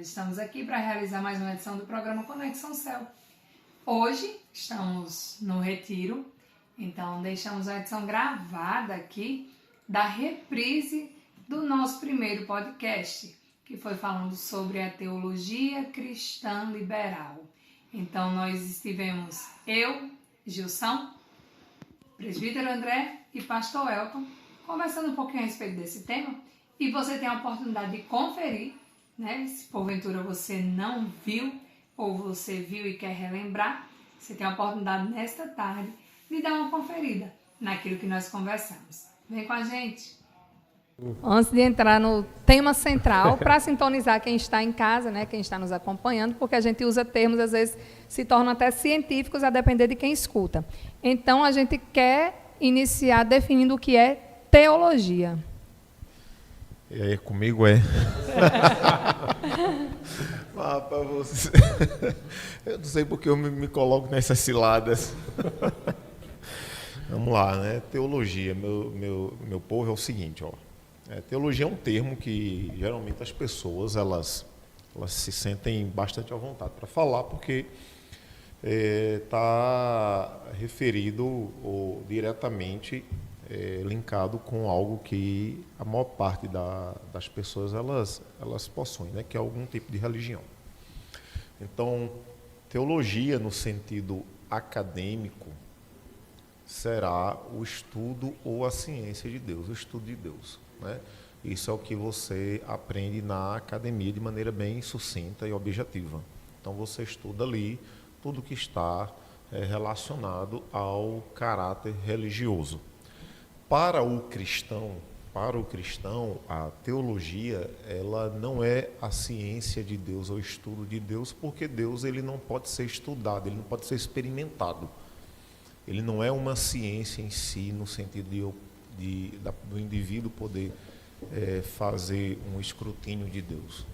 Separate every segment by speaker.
Speaker 1: estamos aqui para realizar mais uma edição do programa Conexão Céu. Hoje estamos no retiro, então deixamos a edição gravada aqui da reprise do nosso primeiro podcast, que foi falando sobre a teologia cristã liberal. Então nós estivemos eu, Gilson, presbítero André e pastor Elton, conversando um pouquinho a respeito desse tema, e você tem a oportunidade de conferir, né? Se porventura você não viu ou você viu e quer relembrar, você tem a oportunidade nesta tarde de dar uma conferida naquilo que nós conversamos. Vem com a gente! Antes de entrar no tema central, para sintonizar quem está em casa, né, quem está nos acompanhando, porque a gente usa termos, às vezes, se tornam até científicos, a depender de quem escuta. Então, a gente quer iniciar definindo o que é teologia.
Speaker 2: E aí, comigo é? Para você. Eu não sei porque eu me coloco nessas ciladas. Vamos lá, né? Teologia, meu povo, é o seguinte, ó. Teologia é um termo que geralmente as pessoas elas se sentem bastante à vontade para falar, porque está referido ou diretamente linkado com algo que a maior parte das pessoas elas possuem, né? Que é algum tipo de religião. Então, teologia no sentido acadêmico será o estudo ou a ciência de Deus, o estudo de Deus, né? Isso é o que você aprende na academia de maneira bem sucinta e objetiva. Então você estuda ali tudo que está relacionado ao caráter religioso. Para o cristão, a teologia ela não é a ciência de Deus ou o estudo de Deus, porque Deus ele não pode ser estudado, ele não pode ser experimentado. Ele não é uma ciência em si, no sentido do indivíduo poder fazer um escrutínio de Deus.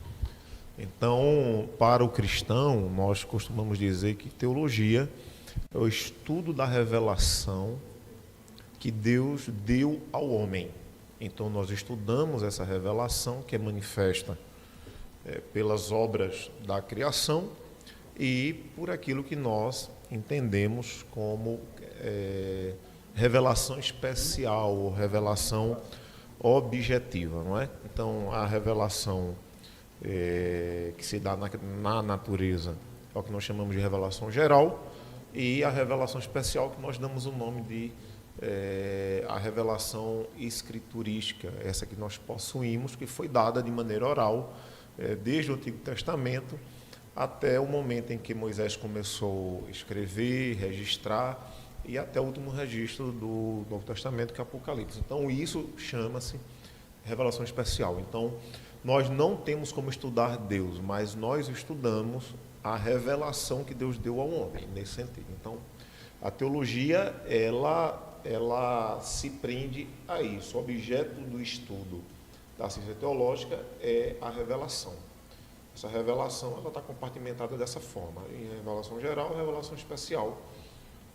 Speaker 2: Então, para o cristão, nós costumamos dizer que teologia é o estudo da revelação que Deus deu ao homem. Então, nós estudamos essa revelação que é manifesta pelas obras da criação e por aquilo que nós entendemos como revelação especial ou revelação objetiva, não é? Então, a revelação que se dá na natureza é o que nós chamamos de revelação geral, e a revelação especial que nós damos o nome de a revelação escriturística, essa que nós possuímos, que foi dada de maneira oral desde o Antigo Testamento até o momento em que Moisés começou a escrever, registrar, e até o último registro do Novo Testamento, que é Apocalipse. Então, isso chama-se revelação especial. Então, nós não temos como estudar Deus, mas nós estudamos a revelação que Deus deu ao homem, nesse sentido. Então, a teologia, ela se prende a isso. O objeto do estudo da ciência teológica é a revelação. Essa revelação ela está compartimentada dessa forma, em revelação geral e revelação especial,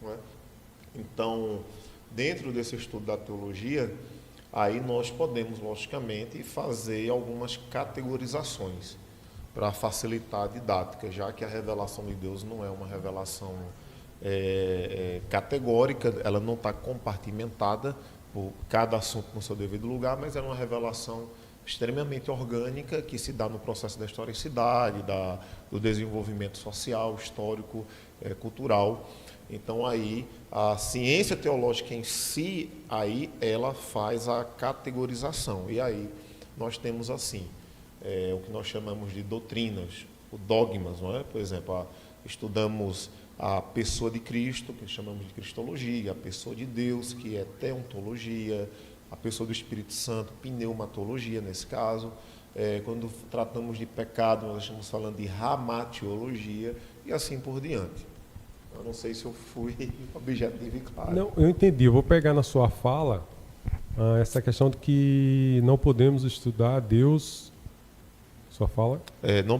Speaker 2: não é? Então, dentro desse estudo da teologia, aí nós podemos, logicamente, fazer algumas categorizações para facilitar a didática, já que a revelação de Deus não é uma revelação categórica, ela não está compartimentada por cada assunto no seu devido lugar, mas é uma revelação extremamente orgânica que se dá no processo da historicidade, do desenvolvimento social, histórico, cultural. Então aí a ciência teológica em si, aí ela faz a categorização, e aí nós temos assim o que nós chamamos de doutrinas, dogmas, não é? Por exemplo, estudamos a pessoa de Cristo, que chamamos de cristologia, a pessoa de Deus, que é teontologia, a pessoa do Espírito Santo, pneumatologia nesse caso. Quando tratamos de pecado, nós estamos falando de ramatiologia e assim por diante. Eu não sei se eu fui objetivo e claro.
Speaker 3: Não, eu entendi. Eu vou pegar na sua fala essa questão de que não podemos estudar Deus. Sua fala?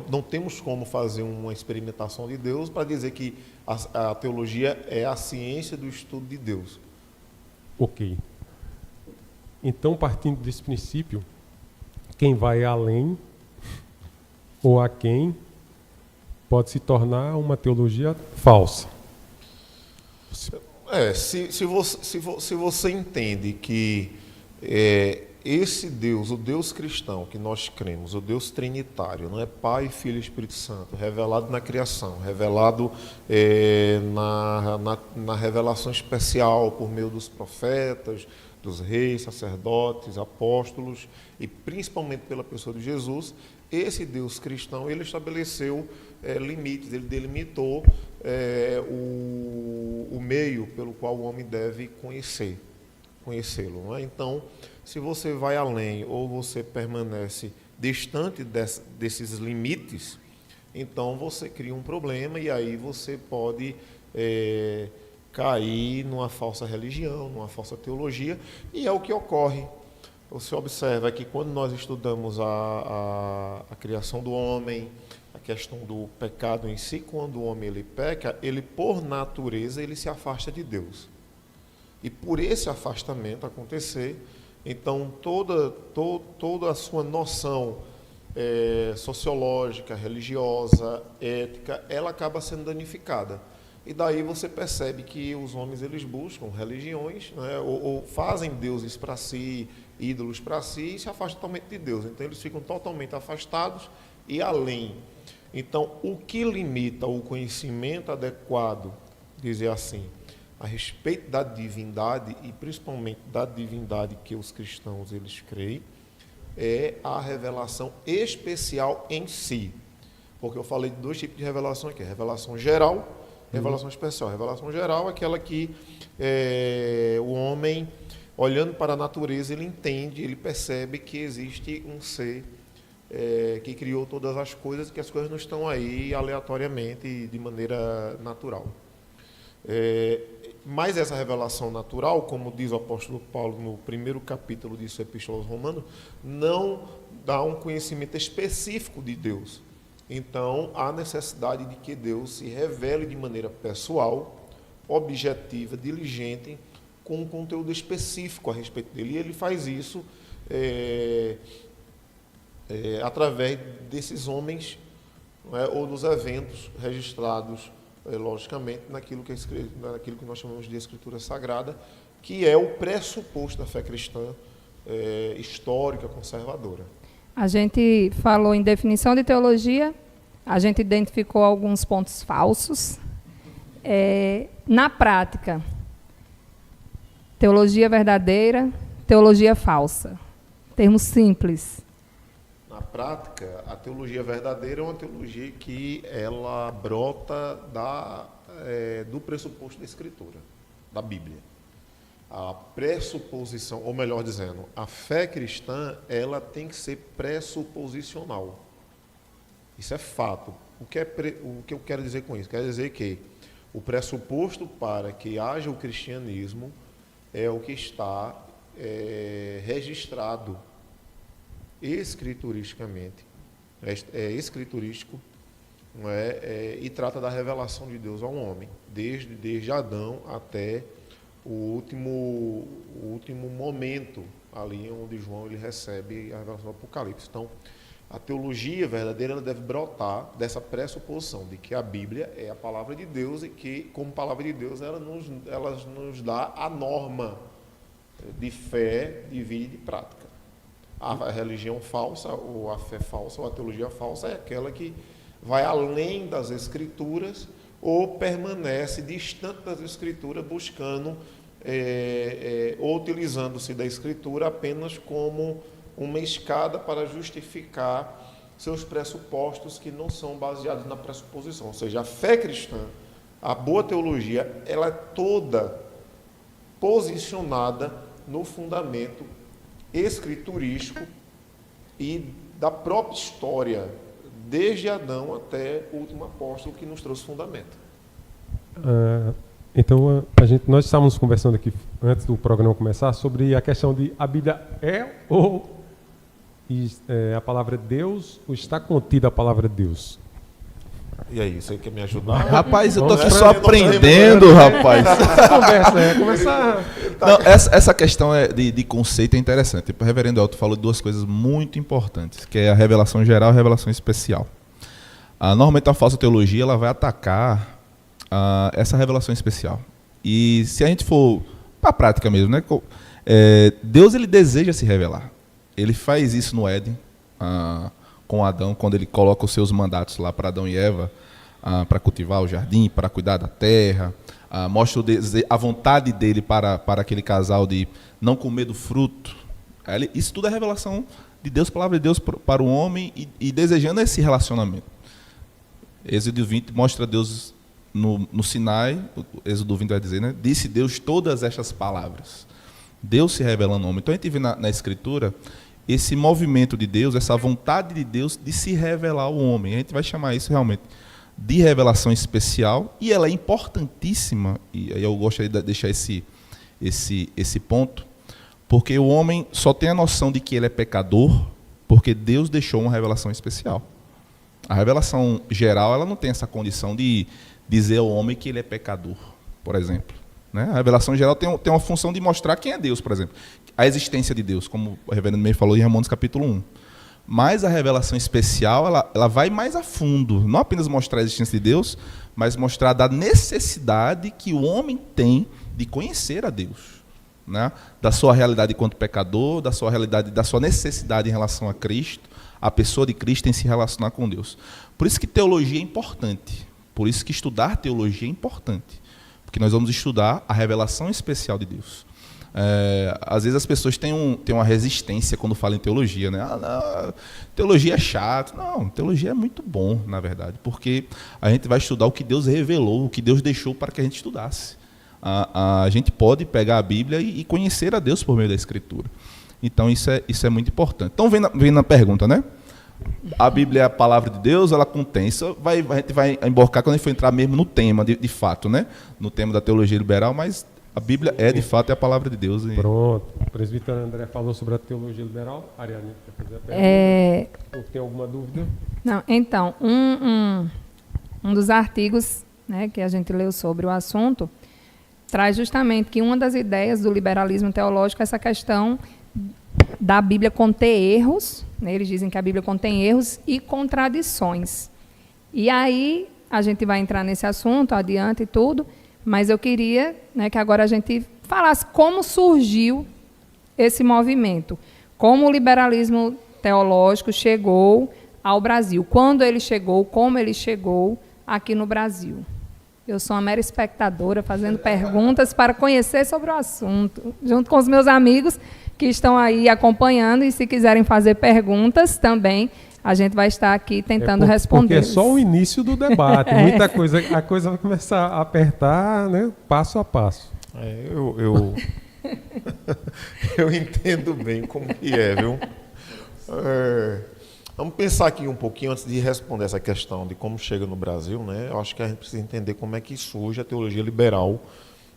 Speaker 2: Não temos como fazer uma experimentação de Deus para dizer que a teologia é a ciência do estudo de Deus.
Speaker 3: Ok. Então, partindo desse princípio, quem vai além ou aquém, pode se tornar uma teologia falsa.
Speaker 2: Se você entende que esse Deus, o Deus cristão que nós cremos, o Deus trinitário, não é Pai, Filho e Espírito Santo, revelado na criação, revelado na revelação especial por meio dos profetas, dos reis, sacerdotes, apóstolos e principalmente pela pessoa de Jesus, esse Deus cristão, ele estabeleceu limites, ele delimitou o meio pelo qual o homem deve conhecê-lo. Não é? Então, se você vai além ou você permanece distante desses limites, então você cria um problema e aí você pode cair numa falsa religião, numa falsa teologia, e é o que ocorre. Você observa que quando nós estudamos a criação do homem, a questão do pecado em si, quando o homem ele peca, ele por natureza ele se afasta de Deus. E por esse afastamento acontecer, então toda a sua noção sociológica, religiosa, ética, ela acaba sendo danificada. E daí você percebe que os homens eles buscam religiões, né, ou fazem deuses para si, ídolos para si, e se afastam totalmente de Deus. Então eles ficam totalmente afastados e além. Então o que limita o conhecimento adequado, dizer assim, a respeito da divindade e principalmente da divindade que os cristãos eles creem, é a revelação especial em si. Porque eu falei de dois tipos de revelação aqui, a revelação geral e a revelação especial. A revelação geral é aquela que o homem, olhando para a natureza, ele entende, ele percebe que existe um ser que criou todas as coisas, que as coisas não estão aí aleatoriamente, de maneira natural. Mas essa revelação natural, como diz o apóstolo Paulo no primeiro capítulo de sua Epístola aos Romanos, não dá um conhecimento específico de Deus. Então, há necessidade de que Deus se revele de maneira pessoal, objetiva, diligente, com um conteúdo específico a respeito dele. E ele faz isso através desses homens, não é, ou dos eventos registrados logicamente, naquilo que nós chamamos de Escritura Sagrada, que é o pressuposto da fé cristã histórica, conservadora.
Speaker 4: A gente falou em definição de teologia, a gente identificou alguns pontos falsos. Na prática, teologia verdadeira, teologia falsa. Termos simples.
Speaker 2: Na prática, a teologia verdadeira é uma teologia que ela brota do pressuposto da Escritura, da Bíblia. A pressuposição, ou melhor dizendo, a fé cristã, ela tem que ser pressuposicional. Isso é fato. O que eu quero dizer com isso? Quero dizer que o pressuposto para que haja o cristianismo é o que está registrado escrituristicamente, escriturístico, não é? E trata da revelação de Deus ao homem, desde Adão até o último momento, ali onde João ele recebe a revelação do Apocalipse. Então, a teologia verdadeira ela deve brotar dessa pressuposição de que a Bíblia é a palavra de Deus e que, como palavra de Deus, ela nos dá a norma de fé, de vida e de prática. A religião falsa, ou a fé falsa, ou a teologia falsa é aquela que vai além das Escrituras ou permanece distante das Escrituras, buscando ou utilizando-se da Escritura apenas como uma escada para justificar seus pressupostos que não são baseados na pressuposição. Ou seja, a fé cristã, a boa teologia, ela é toda posicionada no fundamento escriturístico e da própria história, desde Adão até o último apóstolo que nos trouxe fundamento.
Speaker 3: Então, nós estávamos conversando aqui, antes do programa começar, sobre a questão de a Bíblia ou a palavra de Deus, ou está contida a palavra de Deus?
Speaker 2: E aí, você quer me ajudar?
Speaker 5: Rapaz, eu tô aqui
Speaker 3: Vamos
Speaker 5: só
Speaker 3: lá.
Speaker 5: aprendendo, rapaz.
Speaker 3: Conversa, começar.
Speaker 5: Não, essa questão de conceito é interessante. O reverendo Elton falou de duas coisas muito importantes, que é a revelação geral e a revelação especial. Normalmente a falsa teologia ela vai atacar essa revelação especial. E se a gente for para a prática mesmo, né? Deus ele deseja se revelar. Ele faz isso no Éden, com Adão, quando ele coloca os seus mandatos lá para Adão e Eva, para cultivar o jardim, para cuidar da terra, mostra a vontade dele para aquele casal de não comer do fruto. Isso tudo é revelação de Deus, palavra de Deus para o homem e desejando esse relacionamento. Êxodo 20 mostra Deus no Sinai, Êxodo 20 vai dizer, né? Disse Deus todas estas palavras. Deus se revelando ao homem. Então a gente vê na Escritura esse movimento de Deus, essa vontade de Deus de se revelar ao homem. A gente vai chamar isso realmente de revelação especial, e ela é importantíssima, e aí eu gostaria de deixar esse ponto, porque o homem só tem a noção de que ele é pecador porque Deus deixou uma revelação especial. A revelação geral ela não tem essa condição de dizer ao homem que ele é pecador, por exemplo. Né? A revelação geral tem uma função de mostrar quem é Deus, por exemplo. A existência de Deus, como o reverendo Meir falou em Romanos capítulo 1. Mas a revelação especial, ela vai mais a fundo. Não apenas mostrar a existência de Deus, mas mostrar da necessidade que o homem tem de conhecer a Deus. Né? Da sua realidade enquanto pecador, da sua realidade, da sua necessidade em relação a Cristo, a pessoa de Cristo em se relacionar com Deus. Por isso que teologia é importante. Por isso que estudar teologia é importante. Porque nós vamos estudar a revelação especial de Deus. Às vezes as pessoas têm uma resistência quando falam em teologia, né? Não, teologia é chato. Não, teologia é muito bom, na verdade, porque a gente vai estudar o que Deus revelou, o que Deus deixou para que a gente estudasse. A gente pode pegar a Bíblia e conhecer a Deus por meio da Escritura. Então isso é muito importante. Então vem na pergunta, né? A Bíblia é a palavra de Deus, ela contém. Isso a gente vai emborcar quando a gente for entrar mesmo no tema, de fato, né? No tema da teologia liberal, mas a Bíblia de fato, a palavra de Deus.
Speaker 3: Pronto. O presbítero André falou sobre a teologia liberal. Ariane, quer fazer a pergunta? Ou tem alguma dúvida?
Speaker 4: Não, então, um dos artigos, né, que a gente leu sobre o assunto traz justamente que uma das ideias do liberalismo teológico é essa questão da Bíblia conter erros, né? Eles dizem que a Bíblia contém erros e contradições. E aí a gente vai entrar nesse assunto adiante e tudo, mas eu queria, né, que agora a gente falasse como surgiu esse movimento, como o liberalismo teológico chegou ao Brasil, quando ele chegou, como ele chegou aqui no Brasil. Eu sou uma mera espectadora, fazendo perguntas para conhecer sobre o assunto, junto com os meus amigos que estão aí acompanhando, e se quiserem fazer perguntas também, a gente vai estar aqui tentando responder.
Speaker 3: Porque é só o início do debate. Muita coisa, a coisa vai começar a apertar, né, passo a passo.
Speaker 2: Eu entendo bem como que é, viu? Vamos pensar aqui um pouquinho antes de responder essa questão de como chega no Brasil, né? Eu acho que a gente precisa entender como é que surge a teologia liberal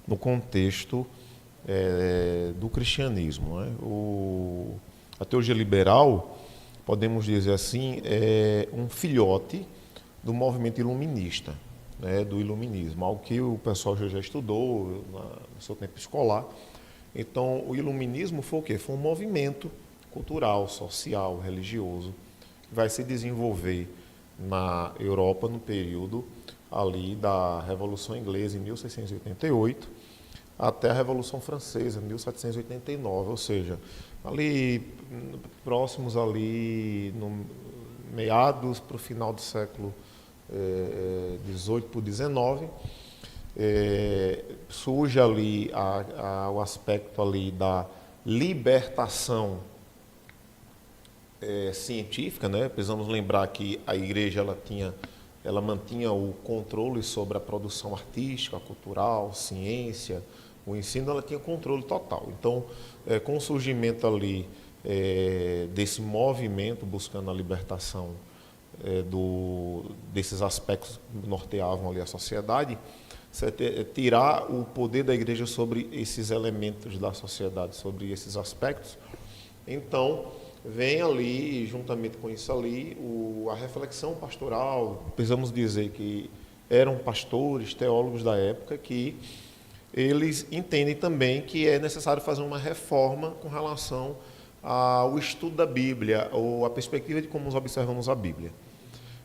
Speaker 2: no contexto do cristianismo, né? A teologia liberal, podemos dizer assim, é um filhote do movimento iluminista, né? Do iluminismo, algo que o pessoal já estudou no seu tempo escolar. Então, o iluminismo foi o quê? Foi um movimento cultural, social, religioso, que vai se desenvolver na Europa no período ali da Revolução Inglesa, em 1688, até a Revolução Francesa, em 1789, ou seja, ali próximos ali, no meados para o final do século XVIII para o XIX, surge ali o aspecto ali da libertação científica, né? Precisamos lembrar que a igreja ela mantinha o controle sobre a produção artística, cultural, ciência, o ensino, ela tinha controle total. Então, com o surgimento ali desse movimento buscando a libertação desses aspectos que norteavam ali a sociedade, tirar o poder da igreja sobre esses elementos da sociedade, sobre esses aspectos. Então, vem ali, juntamente com isso ali, a reflexão pastoral. Precisamos dizer que eram pastores, teólogos da época, que eles entendem também que é necessário fazer uma reforma com relação ao estudo da Bíblia, ou a perspectiva de como nós observamos a Bíblia.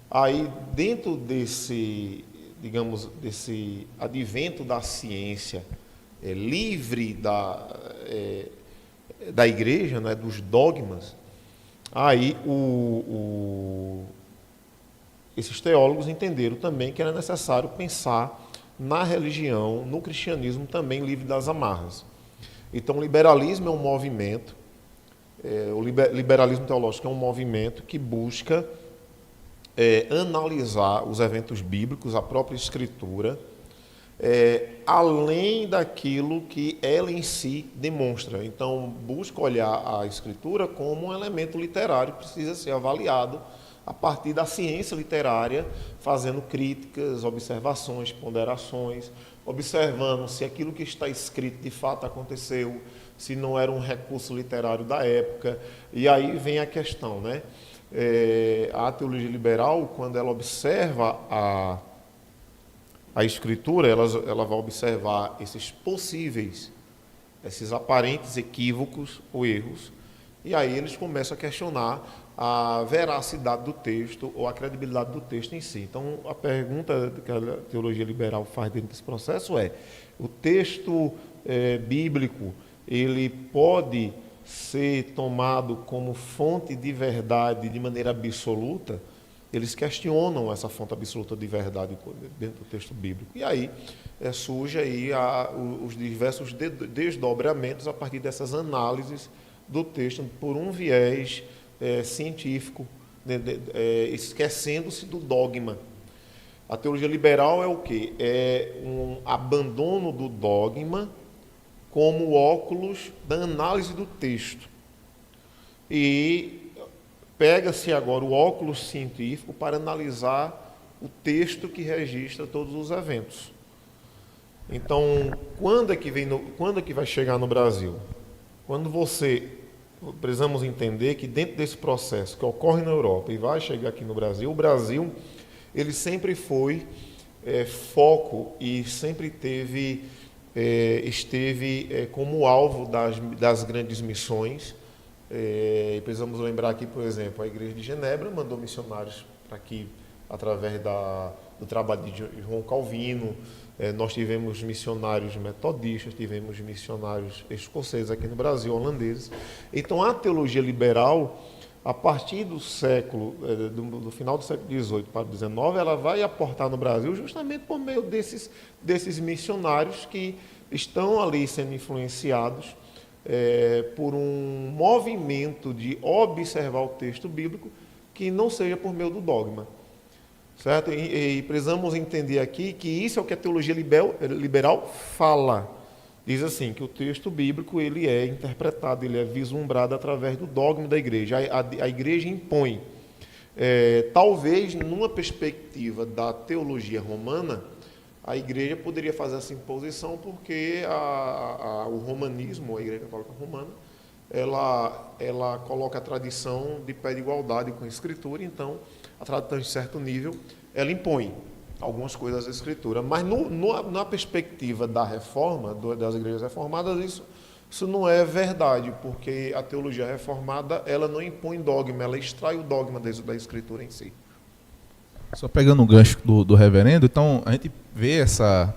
Speaker 2: Aí, dentro desse, digamos, desse advento da ciência livre da igreja, né, dos dogmas, aí esses teólogos entenderam também que era necessário pensar na religião, no cristianismo também livre das amarras. Então, o liberalismo é um movimento, o liberalismo teológico é um movimento que busca analisar os eventos bíblicos, a própria Escritura, além daquilo que ela em si demonstra. Então, busca olhar a Escritura como um elemento literário que precisa ser avaliado a partir da ciência literária, fazendo críticas, observações, ponderações, observando se aquilo que está escrito de fato aconteceu, se não era um recurso literário da época. E aí vem a questão, né? A teologia liberal, quando ela observa a Escritura, ela vai observar esses possíveis, esses aparentes equívocos ou erros, e aí eles começam a questionar a veracidade do texto ou a credibilidade do texto em si. Então, a pergunta que a teologia liberal faz dentro desse processo é: o texto bíblico, ele pode ser tomado como fonte de verdade de maneira absoluta? Eles questionam essa fonte absoluta de verdade dentro do texto bíblico. E aí surge aí os diversos desdobramentos a partir dessas análises do texto por um viés científico, esquecendo-se do dogma. A teologia liberal é o quê? É um abandono do dogma como óculos da análise do texto. E pega-se agora o óculos científico para analisar o texto que registra todos os eventos. Então, quando é que vai chegar no Brasil? Precisamos entender que dentro desse processo que ocorre na Europa e vai chegar aqui no Brasil, o Brasil ele sempre foi foco e sempre esteve como alvo das grandes missões. Precisamos lembrar aqui, por exemplo, a Igreja de Genebra mandou missionários para aqui através do trabalho de João Calvino. Nós tivemos missionários metodistas, tivemos missionários escoceses aqui no Brasil, holandeses. Então, a teologia liberal, a partir do final do século XVIII para o XIX, ela vai aportar no Brasil justamente por meio desses missionários que estão ali sendo influenciados por um movimento de observar o texto bíblico que não seja por meio do dogma. Certo? E precisamos entender aqui que isso é o que a teologia liberal fala. Diz assim, que o texto bíblico ele é interpretado, ele é vislumbrado através do dogma da igreja. A igreja impõe. Talvez, numa perspectiva da teologia romana, a igreja poderia fazer essa imposição porque o romanismo, a Igreja Católica Romana, ela coloca a tradição de pé de igualdade com a Escritura. Então, a tradição, de certo nível, ela impõe algumas coisas à Escritura. Mas, na perspectiva da reforma, das igrejas reformadas, isso não é verdade, porque a teologia reformada ela não impõe dogma, ela extrai o dogma da Escritura em si.
Speaker 5: Só pegando o gancho do reverendo, então a gente vê essa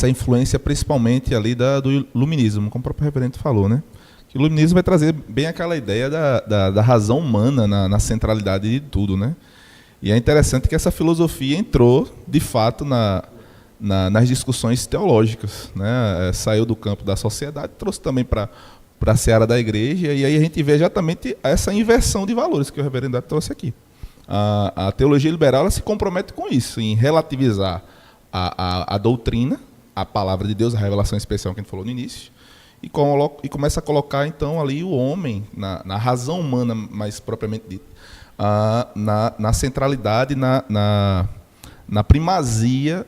Speaker 5: influência principalmente ali do iluminismo, como o próprio reverendo falou, né? Que o iluminismo vai trazer bem aquela ideia da razão humana na centralidade de tudo, né? E é interessante que essa filosofia entrou, de fato, nas discussões teológicas, né? Saiu do campo da sociedade, trouxe também para a seara da igreja, e aí a gente vê exatamente essa inversão de valores que o reverendo trouxe aqui. A teologia liberal ela se compromete com isso, em relativizar a doutrina, a palavra de Deus, a revelação especial que a gente falou no início, e começa a colocar então ali o homem, na razão humana mais propriamente dita, na centralidade, na primazia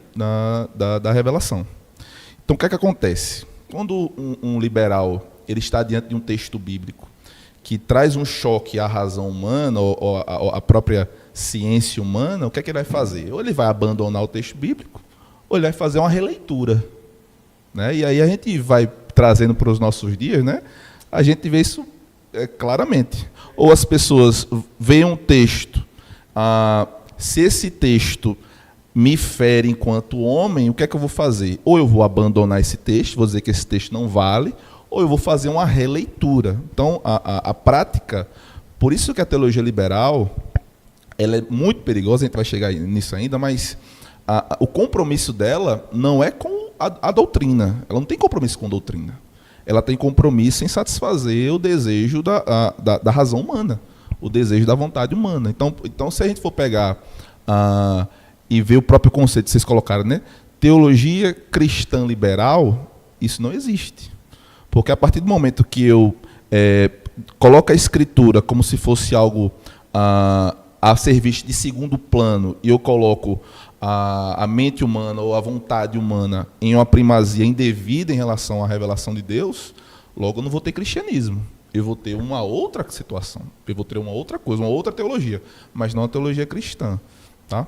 Speaker 5: da revelação. Então o que é que acontece? Quando um liberal ele está diante de um texto bíblico que traz um choque à razão humana, ou à própria ciência humana, o que é que ele vai fazer? Ou ele vai abandonar o texto bíblico, ou ele vai fazer uma releitura. Né? E aí a gente vai trazendo para os nossos dias, né? A gente vê isso claramente. Ou as pessoas veem um texto, se esse texto me fere enquanto homem, o que é que eu vou fazer? Ou eu vou abandonar esse texto, vou dizer que esse texto não vale, ou eu vou fazer uma releitura. Então, a prática, por isso que a teologia liberal, ela é muito perigosa, a gente vai chegar nisso ainda, mas o compromisso dela não é com a doutrina, ela não tem compromisso com doutrina, ela tem compromisso em satisfazer o desejo da razão humana, o desejo da vontade humana. Então se a gente for pegar e ver o próprio conceito que vocês colocaram, né? Teologia cristã liberal, isso não existe. Porque a partir do momento que eu coloco a escritura como se fosse algo a serviço de segundo plano, e eu coloco a mente humana ou a vontade humana em uma primazia indevida em relação à revelação de Deus, logo eu não vou ter cristianismo. Eu vou ter uma outra situação, eu vou ter uma outra coisa, uma outra teologia, mas não a teologia cristã. Tá?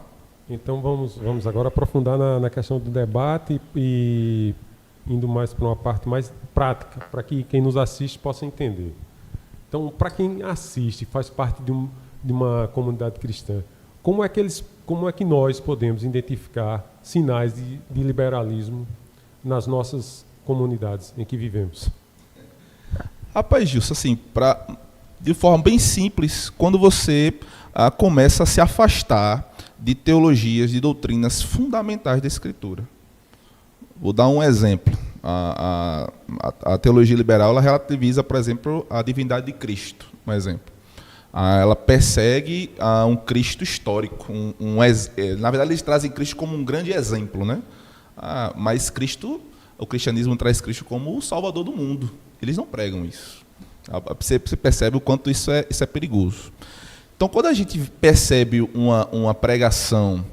Speaker 3: Então vamos agora aprofundar na questão do debate e indo mais para uma parte mais prática, para que quem nos assiste possa entender. Então, para quem assiste, faz parte de uma comunidade cristã, como é que nós podemos identificar sinais de liberalismo nas nossas comunidades em que vivemos?
Speaker 5: Rapaz, Gilson, assim, de forma bem simples, quando você começa a se afastar de teologias, de doutrinas fundamentais da Escritura. Vou dar um exemplo. A teologia liberal, ela relativiza, por exemplo, a divindade de Cristo, um exemplo. Ela persegue um Cristo histórico. Na verdade, eles trazem Cristo como um grande exemplo, né? Mas o cristianismo traz Cristo como o salvador do mundo. Eles não pregam isso. Você percebe o quanto isso é perigoso. Então, quando a gente percebe uma pregação,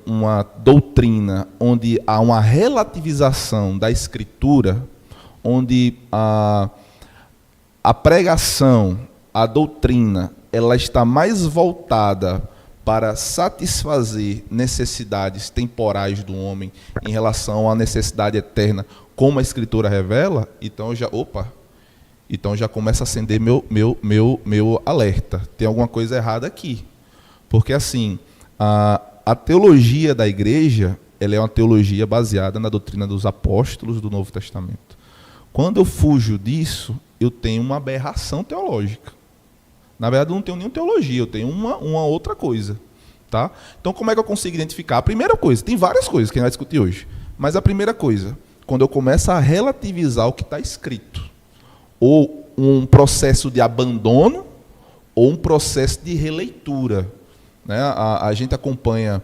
Speaker 5: uma doutrina onde há uma relativização da Escritura, onde a pregação, a doutrina, ela está mais voltada para satisfazer necessidades temporais do homem em relação à necessidade eterna, como a Escritura revela, então já começa a acender meu alerta. Tem alguma coisa errada aqui. Porque assim, a teologia da igreja, ela é uma teologia baseada na doutrina dos apóstolos do Novo Testamento. Quando eu fujo disso, eu tenho uma aberração teológica. Na verdade, eu não tenho nenhuma teologia, eu tenho uma outra coisa. Tá? Então, como é que eu consigo identificar? A primeira coisa, tem várias coisas que a gente vai discutir hoje, mas a primeira coisa, quando eu começo a relativizar o que está escrito, ou um processo de abandono, ou um processo de releitura. Né? A gente acompanha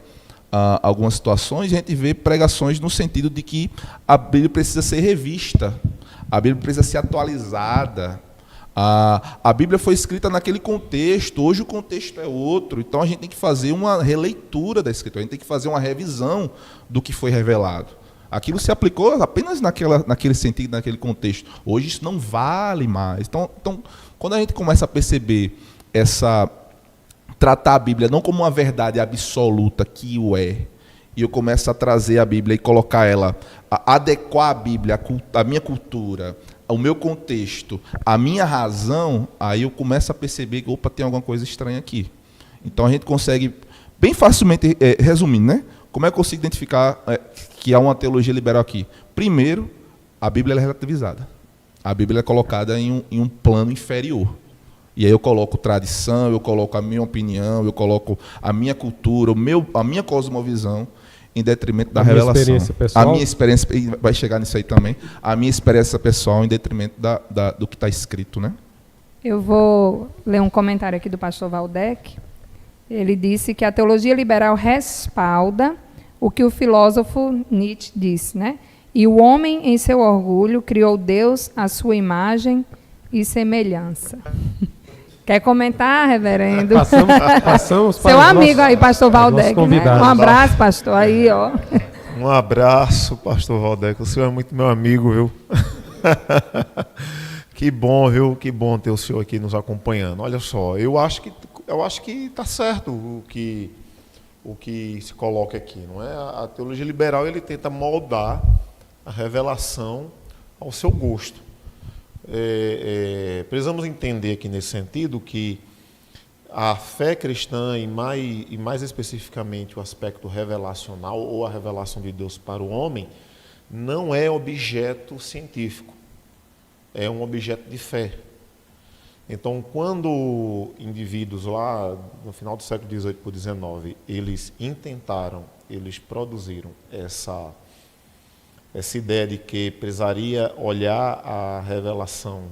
Speaker 5: algumas situações e a gente vê pregações no sentido de que a Bíblia precisa ser revista, a Bíblia precisa ser atualizada, a Bíblia foi escrita naquele contexto, hoje o contexto é outro, então a gente tem que fazer uma releitura da Escritura, a gente tem que fazer uma revisão do que foi revelado. Aquilo se aplicou apenas naquele sentido, naquele contexto. Hoje isso não vale mais. Então, quando a gente começa a perceber tratar a Bíblia não como uma verdade absoluta que o é, e eu começo a trazer a Bíblia e colocar ela, adequar a Bíblia à minha cultura, ao meu contexto, à minha razão, aí eu começo a perceber que, tem alguma coisa estranha aqui. Então a gente consegue, bem facilmente, resumindo, né? Como é que eu consigo identificar que há uma teologia liberal aqui? Primeiro, a Bíblia é relativizada. A Bíblia é colocada em um plano inferior. E aí eu coloco tradição, eu coloco a minha opinião, eu coloco a minha cultura, a minha cosmovisão, em detrimento da revelação.
Speaker 3: Experiência pessoal.
Speaker 5: A minha experiência, vai chegar nisso aí também, a minha experiência pessoal em detrimento do que está escrito. Né?
Speaker 4: Eu vou ler um comentário aqui do pastor Valdec. Ele disse que a teologia liberal respalda o que o filósofo Nietzsche disse, né? E o homem, em seu orgulho, criou Deus à sua imagem e semelhança. Quer comentar, reverendo?
Speaker 3: Passamos para
Speaker 4: seu amigo aí, pastor Valdec, né? Um abraço, pastor, aí, ó.
Speaker 2: Um abraço, pastor Valdec. O senhor é muito meu amigo, viu? Que bom, viu? Que bom ter o senhor aqui nos acompanhando. Olha só, eu acho que está certo o que se coloca aqui, não é? A teologia liberal ele tenta moldar a revelação ao seu gosto. Precisamos entender aqui nesse sentido que a fé cristã e mais especificamente o aspecto revelacional ou a revelação de Deus para o homem não é objeto científico, é um objeto de fé. Então, quando indivíduos lá no final do século XVIII para o XIX, eles produziram essa ideia de que precisaria olhar a revelação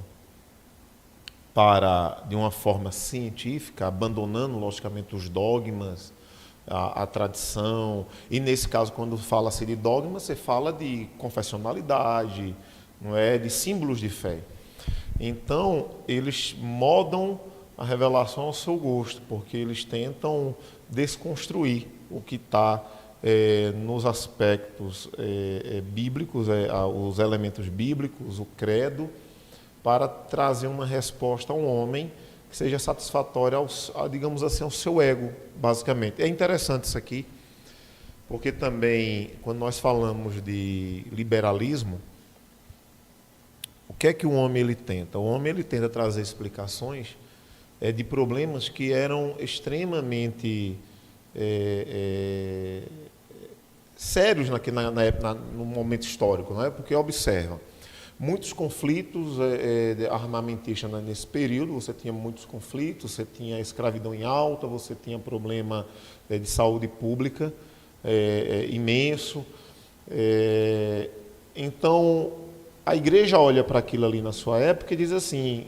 Speaker 2: de uma forma científica, abandonando, logicamente, os dogmas, a tradição. E, nesse caso, quando fala-se de dogma, você fala de confessionalidade, não é? De símbolos de fé. Então, eles modam a revelação ao seu gosto, porque eles tentam desconstruir o que está nos aspectos bíblicos, os elementos bíblicos, o credo, para trazer uma resposta ao homem que seja satisfatória, digamos assim, ao seu ego, basicamente. É interessante isso aqui, porque também, quando nós falamos de liberalismo, o que é que o homem ele tenta? O homem ele tenta trazer explicações de problemas que eram extremamente sérios no momento histórico, não é? Porque observa, muitos conflitos armamentistas nesse período, você tinha muitos conflitos, você tinha escravidão em alta, você tinha problema de saúde pública imenso. Então, a igreja olha para aquilo ali na sua época e diz assim,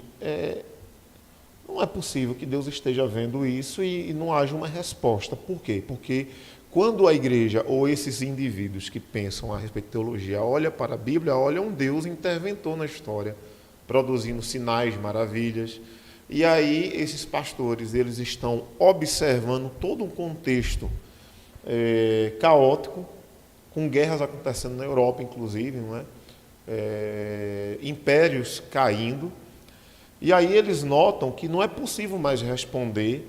Speaker 2: não é possível que Deus esteja vendo isso e não haja uma resposta. Por quê? Porque quando a igreja ou esses indivíduos que pensam a respeito de teologia olha para a Bíblia, olha um Deus interventor na história, produzindo sinais, maravilhas. E aí esses pastores eles estão observando todo um contexto caótico, com guerras acontecendo na Europa, inclusive, não é? Impérios caindo, e aí eles notam que não é possível mais responder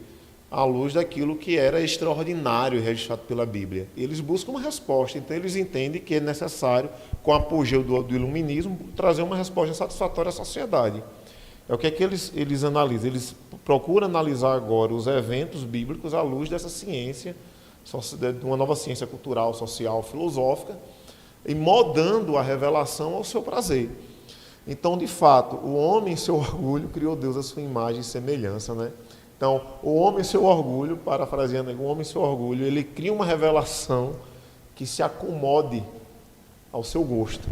Speaker 2: à luz daquilo que era extraordinário registrado pela Bíblia. Eles buscam uma resposta, então eles entendem que é necessário, com o apogeu do iluminismo, trazer uma resposta satisfatória à sociedade. É o que é que eles analisam. Eles procuram analisar agora os eventos bíblicos à luz dessa ciência, de uma nova ciência cultural, social, filosófica, e modando a revelação ao seu prazer. Então, de fato, o homem, em seu orgulho, criou Deus à sua imagem e semelhança, né? Então, o homem, em seu orgulho, parafraseando, o homem, em seu orgulho, ele cria uma revelação que se acomode ao seu gosto.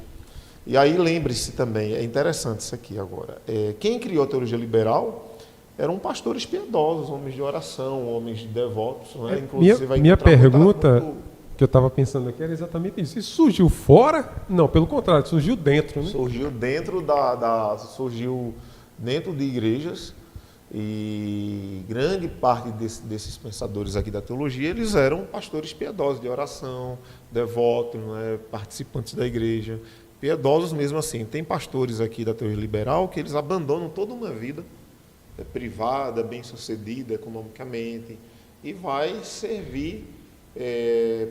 Speaker 2: E aí, lembre-se também, é interessante isso aqui agora, quem criou a teologia liberal eram pastores piedosos, homens de oração, homens devotos, né? Inclusive,
Speaker 3: minha pergunta... que eu estava pensando aqui era exatamente isso. Isso surgiu fora? Não, pelo contrário, surgiu dentro, né?
Speaker 2: Surgiu dentro de igrejas, e grande parte desses pensadores aqui da teologia, eles eram pastores piedosos de oração, devotos, né? Participantes da igreja, piedosos mesmo assim. Tem pastores aqui da teologia liberal que eles abandonam toda uma vida privada, bem-sucedida economicamente, e vai servir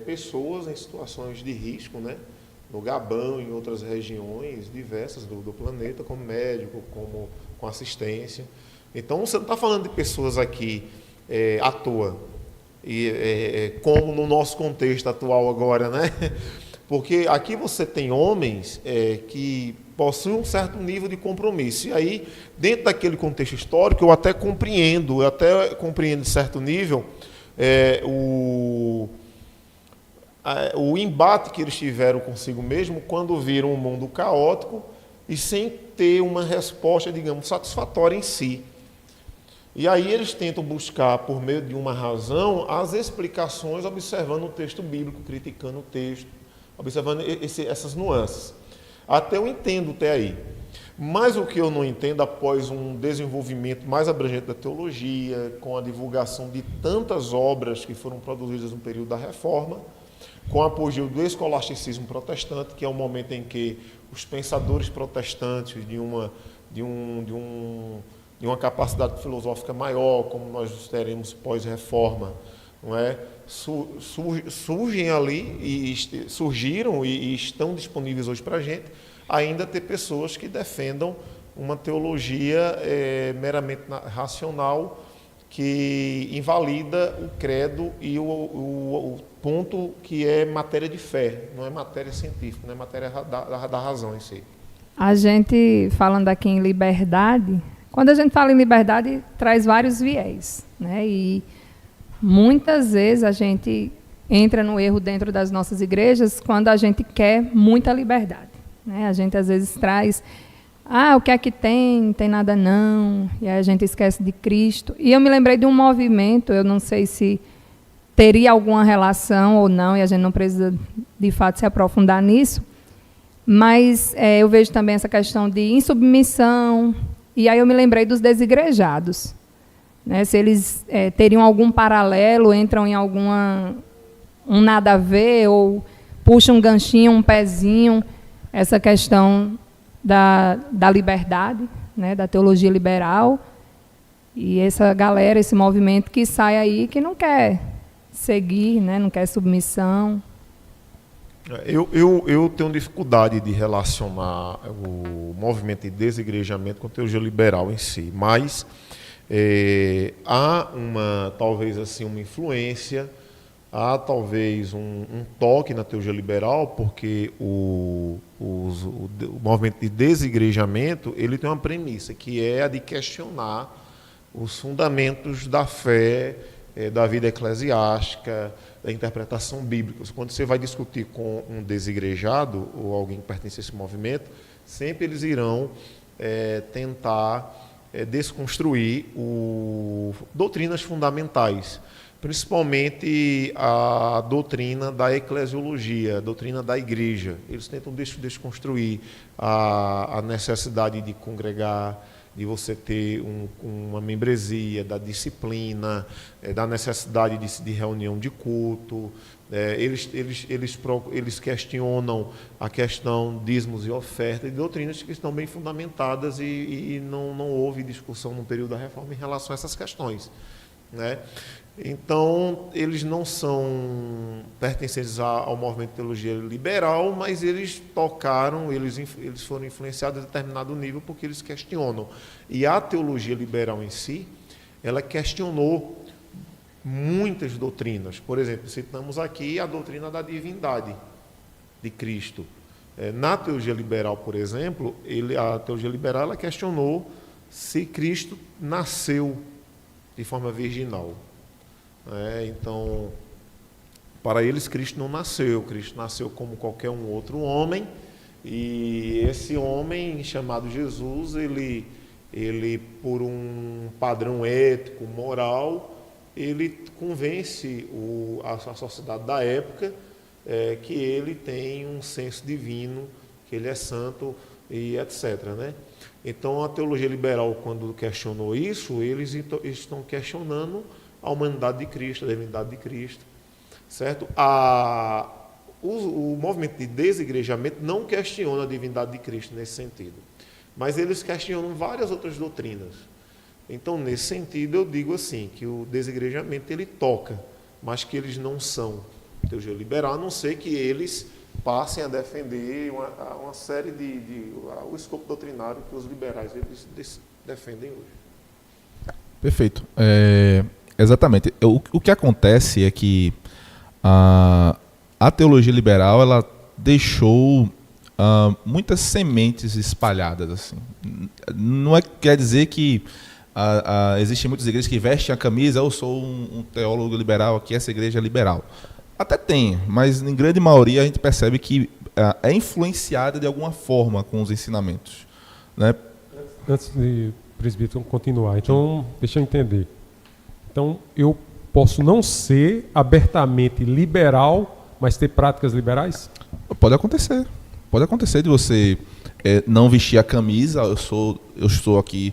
Speaker 2: pessoas em situações de risco, né? No Gabão, em outras regiões diversas do planeta, como médico, como com assistência. Então, você não está falando de pessoas aqui à toa, como no nosso contexto atual agora, né? Porque aqui você tem homens que possuem um certo nível de compromisso. E aí, dentro daquele contexto histórico, eu até compreendo de certo nível, o embate que eles tiveram consigo mesmo quando viram um mundo caótico e sem ter uma resposta, digamos, satisfatória em si. E aí eles tentam buscar, por meio de uma razão, as explicações, observando o texto bíblico, criticando o texto, observando essas nuances. Até eu entendo até aí. Mas o que eu não entendo, após um desenvolvimento mais abrangente da teologia, com a divulgação de tantas obras que foram produzidas no período da Reforma, com o apogeu do escolasticismo protestante, que é o momento em que os pensadores protestantes de uma de uma capacidade filosófica maior, como nós teremos pós-reforma, não é? Surgem ali surgiram e estão disponíveis hoje para a gente ainda ter pessoas que defendam uma teologia meramente racional que invalida o credo e o ponto que é matéria de fé, não é matéria científica, não é matéria da razão em si.
Speaker 4: A gente, falando aqui em liberdade, quando a gente fala em liberdade, traz vários viés, né? E muitas vezes a gente entra no erro dentro das nossas igrejas quando a gente quer muita liberdade, né? A gente às vezes traz, o que é que tem? Não tem nada não, e aí a gente esquece de Cristo. E eu me lembrei de um movimento, eu não sei se teria alguma relação ou não, e a gente não precisa de fato se aprofundar nisso, mas eu vejo também essa questão de insubmissão, e aí eu me lembrei dos desigrejados, né? Se eles teriam algum paralelo, entram em um nada a ver, ou puxam um ganchinho, um pezinho, essa questão da liberdade, né? Da teologia liberal, e essa galera, esse movimento que sai aí, que não quer seguir, né? Não quer submissão.
Speaker 2: Eu tenho dificuldade de relacionar o movimento de desigrejamento com a teologia liberal em si, mas há talvez assim, uma influência, há talvez um toque na teologia liberal, porque o movimento de desigrejamento ele tem uma premissa, que é a de questionar os fundamentos da fé, da vida eclesiástica, da interpretação bíblica. Quando você vai discutir com um desigrejado ou alguém que pertence a esse movimento, sempre eles irão tentar desconstruir doutrinas fundamentais, principalmente a doutrina da eclesiologia, a doutrina da igreja. Eles tentam desconstruir a necessidade de congregar, de você ter uma membresia, da disciplina, da necessidade de reunião de culto. Eles questionam a questão dízimos e oferta, e doutrinas que estão bem fundamentadas e não houve discussão no período da reforma em relação a essas questões, né? Então, eles não são pertencentes ao movimento de teologia liberal, mas eles eles foram influenciados a determinado nível porque eles questionam. E a teologia liberal em si, ela questionou muitas doutrinas. Por exemplo, citamos aqui a doutrina da divindade de Cristo. Na teologia liberal, por exemplo, a teologia liberal ela questionou se Cristo nasceu de forma virginal. Então, para eles, Cristo não nasceu. Cristo nasceu como qualquer um outro homem, e esse homem chamado Jesus, ele por um padrão ético, moral, ele convence a sociedade da época que ele tem um senso divino, que ele é santo e etc., né? Então, a teologia liberal, quando questionou isso, eles estão questionando a humanidade de Cristo, a divindade de Cristo, certo? O movimento de desigrejamento não questiona a divindade de Cristo nesse sentido, mas eles questionam várias outras doutrinas. Então, nesse sentido, eu digo assim, que o desigrejamento ele toca, mas que eles não são teologia liberal, a não ser que eles passem a defender uma série o escopo doutrinário que os liberais eles defendem hoje.
Speaker 5: Perfeito. Exatamente. O que acontece é que a teologia liberal ela deixou muitas sementes espalhadas. Assim. Não quer dizer que existem muitas igrejas que vestem a camisa, eu sou um teólogo liberal, aqui essa igreja é liberal. Até tem, mas em grande maioria a gente percebe que é influenciada de alguma forma com os ensinamentos. Né?
Speaker 3: Antes de presbítero continuar, então deixa eu entender. Então, eu posso não ser abertamente liberal, mas ter práticas liberais?
Speaker 5: Pode acontecer. Pode acontecer de você não vestir a camisa. Eu estou aqui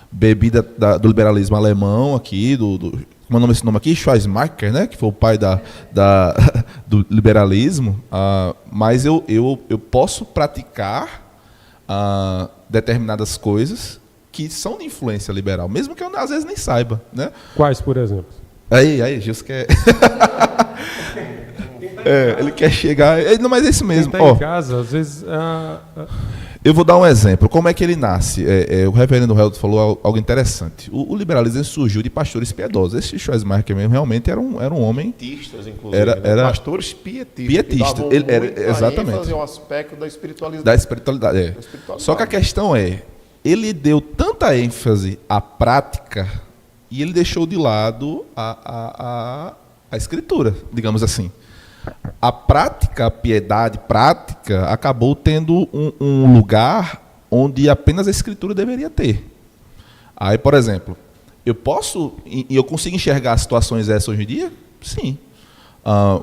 Speaker 5: bebida do liberalismo alemão aqui, como é o nome desse nome aqui? Schweizmacher, né? Que foi o pai do liberalismo. Mas eu posso praticar determinadas coisas que são de influência liberal, mesmo que eu às vezes nem saiba, né?
Speaker 3: Quais, por exemplo?
Speaker 5: Aí, Gilson quer... ele quer chegar... Não, mas é isso mesmo.
Speaker 3: Quem tá em casa, às vezes...
Speaker 5: Eu vou dar um exemplo. Como é que ele nasce? O reverendo Helder falou algo interessante. O liberalismo surgiu de pastores piedosos. Esse Schweizmacher mesmo realmente era um homem...
Speaker 2: Pietistas, inclusive.
Speaker 5: Era
Speaker 2: pastores pietistas.
Speaker 5: Pietista. Exatamente.
Speaker 2: Fazer o aspecto da espiritualidade.
Speaker 5: Da espiritualidade,
Speaker 2: Da espiritualidade.
Speaker 5: Só que a questão ele deu tanta ênfase à prática e ele deixou de lado a escritura, digamos assim. A prática, a piedade prática, acabou tendo um lugar onde apenas a escritura deveria ter. Aí, por exemplo, eu consigo enxergar situações essas hoje em dia? Sim.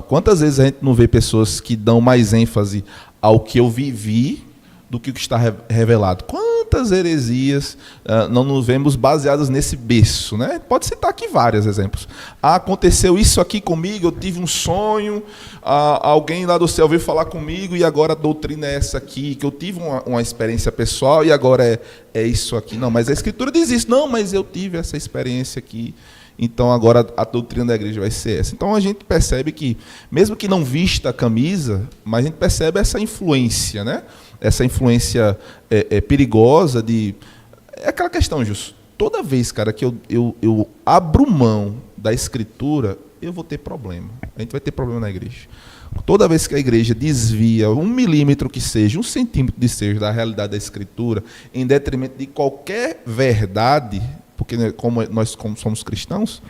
Speaker 5: Quantas vezes a gente não vê pessoas que dão mais ênfase ao que eu vivi do que o que está revelado? Quantas heresias não nos vemos baseadas nesse berço, né? Pode citar aqui vários exemplos. Aconteceu isso aqui comigo, eu tive um sonho, alguém lá do céu veio falar comigo e agora a doutrina é essa aqui, que eu tive uma experiência pessoal e agora é isso aqui. Não, mas a Escritura diz isso. Não, mas eu tive essa experiência aqui. Então agora a doutrina da igreja vai ser essa. Então a gente percebe que, mesmo que não vista a camisa, mas a gente percebe essa influência, né? Essa influência perigosa de... É aquela questão, Justo. Toda vez, cara, que eu abro mão da escritura, eu vou ter problema. A gente vai ter problema na igreja. Toda vez que a igreja desvia 1 milímetro que seja, 1 centímetro que seja da realidade da escritura, em detrimento de qualquer verdade, porque nós como somos cristãos,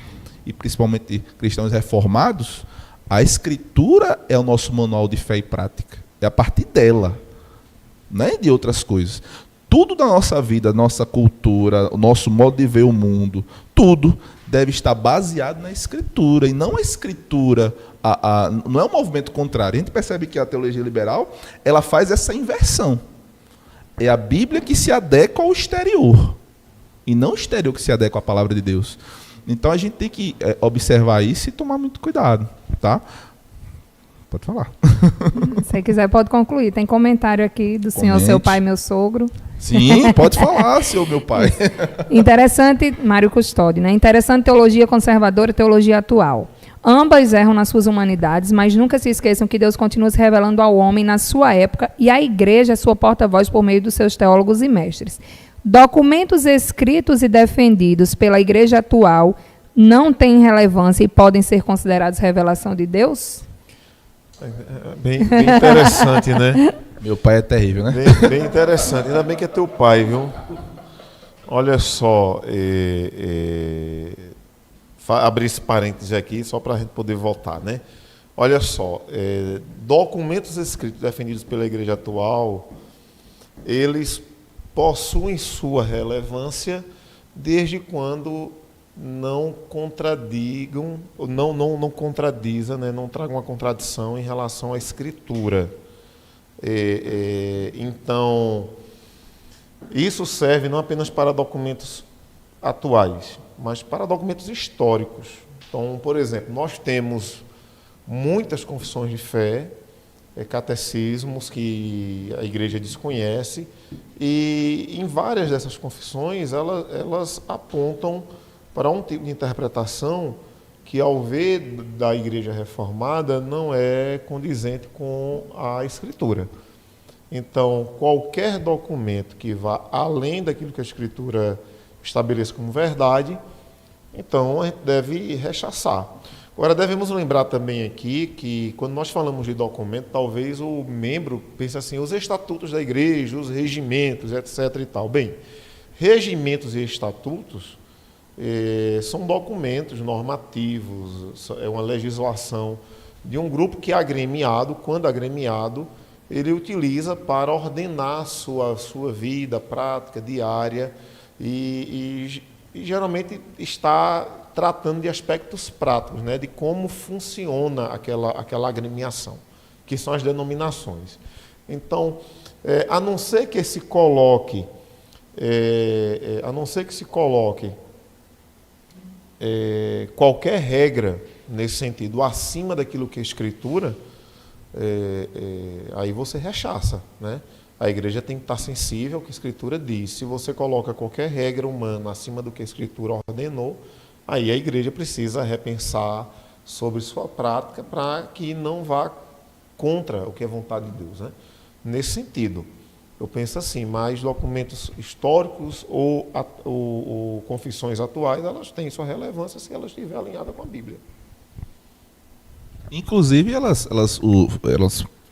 Speaker 5: e principalmente cristãos reformados, a escritura é o nosso manual de fé e prática. É a partir dela, não é de outras coisas. Tudo da nossa vida, nossa cultura, o nosso modo de ver o mundo, tudo deve estar baseado na escritura, e não a escritura, não é um movimento contrário. A gente percebe que a teologia liberal, ela faz essa inversão. É a Bíblia que se adequa ao exterior, e não o exterior que se adequa à palavra de Deus. Então a gente tem que observar isso e tomar muito cuidado, tá? Pode falar.
Speaker 4: Se quiser, pode concluir. Tem comentário aqui do senhor, seu pai, meu sogro.
Speaker 5: Sim, pode falar, seu meu pai.
Speaker 4: Interessante, Mário Custódio, né? Interessante teologia conservadora e teologia atual. Ambas erram nas suas humanidades, mas nunca se esqueçam que Deus continua se revelando ao homem na sua época e a igreja é sua porta-voz por meio dos seus teólogos e mestres. Documentos escritos e defendidos pela igreja atual não têm relevância e podem ser considerados revelação de Deus?
Speaker 2: Bem interessante, né?
Speaker 5: Meu pai é terrível, né?
Speaker 2: Bem interessante. Ainda bem que é teu pai, viu? Olha só, abrir esse parênteses aqui, só para a gente poder voltar, né? Olha só, documentos escritos defendidos pela igreja atual, eles possuem sua relevância desde quando não contradigam, não contradizem, né? Não tragam uma contradição em relação à escritura. Então, isso serve não apenas para documentos atuais, mas para documentos históricos. Então, por exemplo, nós temos muitas confissões de fé, catecismos que a igreja desconhece, e em várias dessas confissões elas apontam para um tipo de interpretação que, ao ver da igreja reformada, não é condizente com a escritura. Então, qualquer documento que vá além daquilo que a escritura estabelece como verdade, então a gente deve rechaçar. Agora, devemos lembrar também aqui que, quando nós falamos de documento, talvez o membro pense assim, os estatutos da igreja, os regimentos, etc. e tal. Bem, regimentos e estatutos são documentos normativos, é uma legislação de um grupo que é agremiado. Quando agremiado, ele utiliza para ordenar a sua vida prática, diária, e geralmente está tratando de aspectos práticos, né, de como funciona aquela agremiação, que são as denominações. Então, a não ser que se coloque qualquer regra nesse sentido acima daquilo que é escritura, aí você rechaça, né? A igreja tem que estar sensível ao que a Escritura diz. Se você coloca qualquer regra humana acima do que a Escritura ordenou, aí a igreja precisa repensar sobre sua prática para que não vá contra o que é vontade de Deus, né? Nesse sentido, eu penso assim, mas documentos históricos ou confissões atuais, elas têm sua relevância se elas estiverem alinhadas com a Bíblia.
Speaker 5: Inclusive,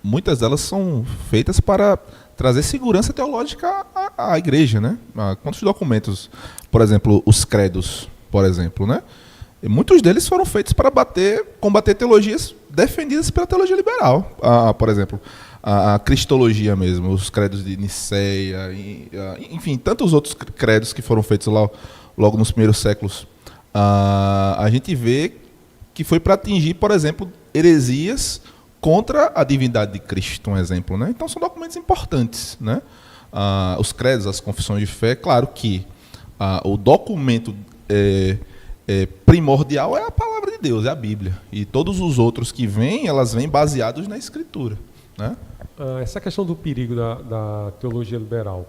Speaker 5: muitas delas são feitas para trazer segurança teológica à igreja, né? Quantos documentos, por exemplo, os credos, por exemplo, né? E muitos deles foram feitos para combater teologias defendidas pela teologia liberal. Por exemplo, a cristologia mesmo, os credos de Niceia, enfim, tantos outros credos que foram feitos logo nos primeiros séculos. A gente vê que foi para atingir, por exemplo, heresias contra a divindade de Cristo, um exemplo, né? Então são documentos importantes, né? Os credos, as confissões de fé, claro que o documento primordial é a palavra de Deus, é a Bíblia. E todos os outros que vêm, elas vêm baseados na Escritura, né?
Speaker 3: Essa questão do perigo da teologia liberal,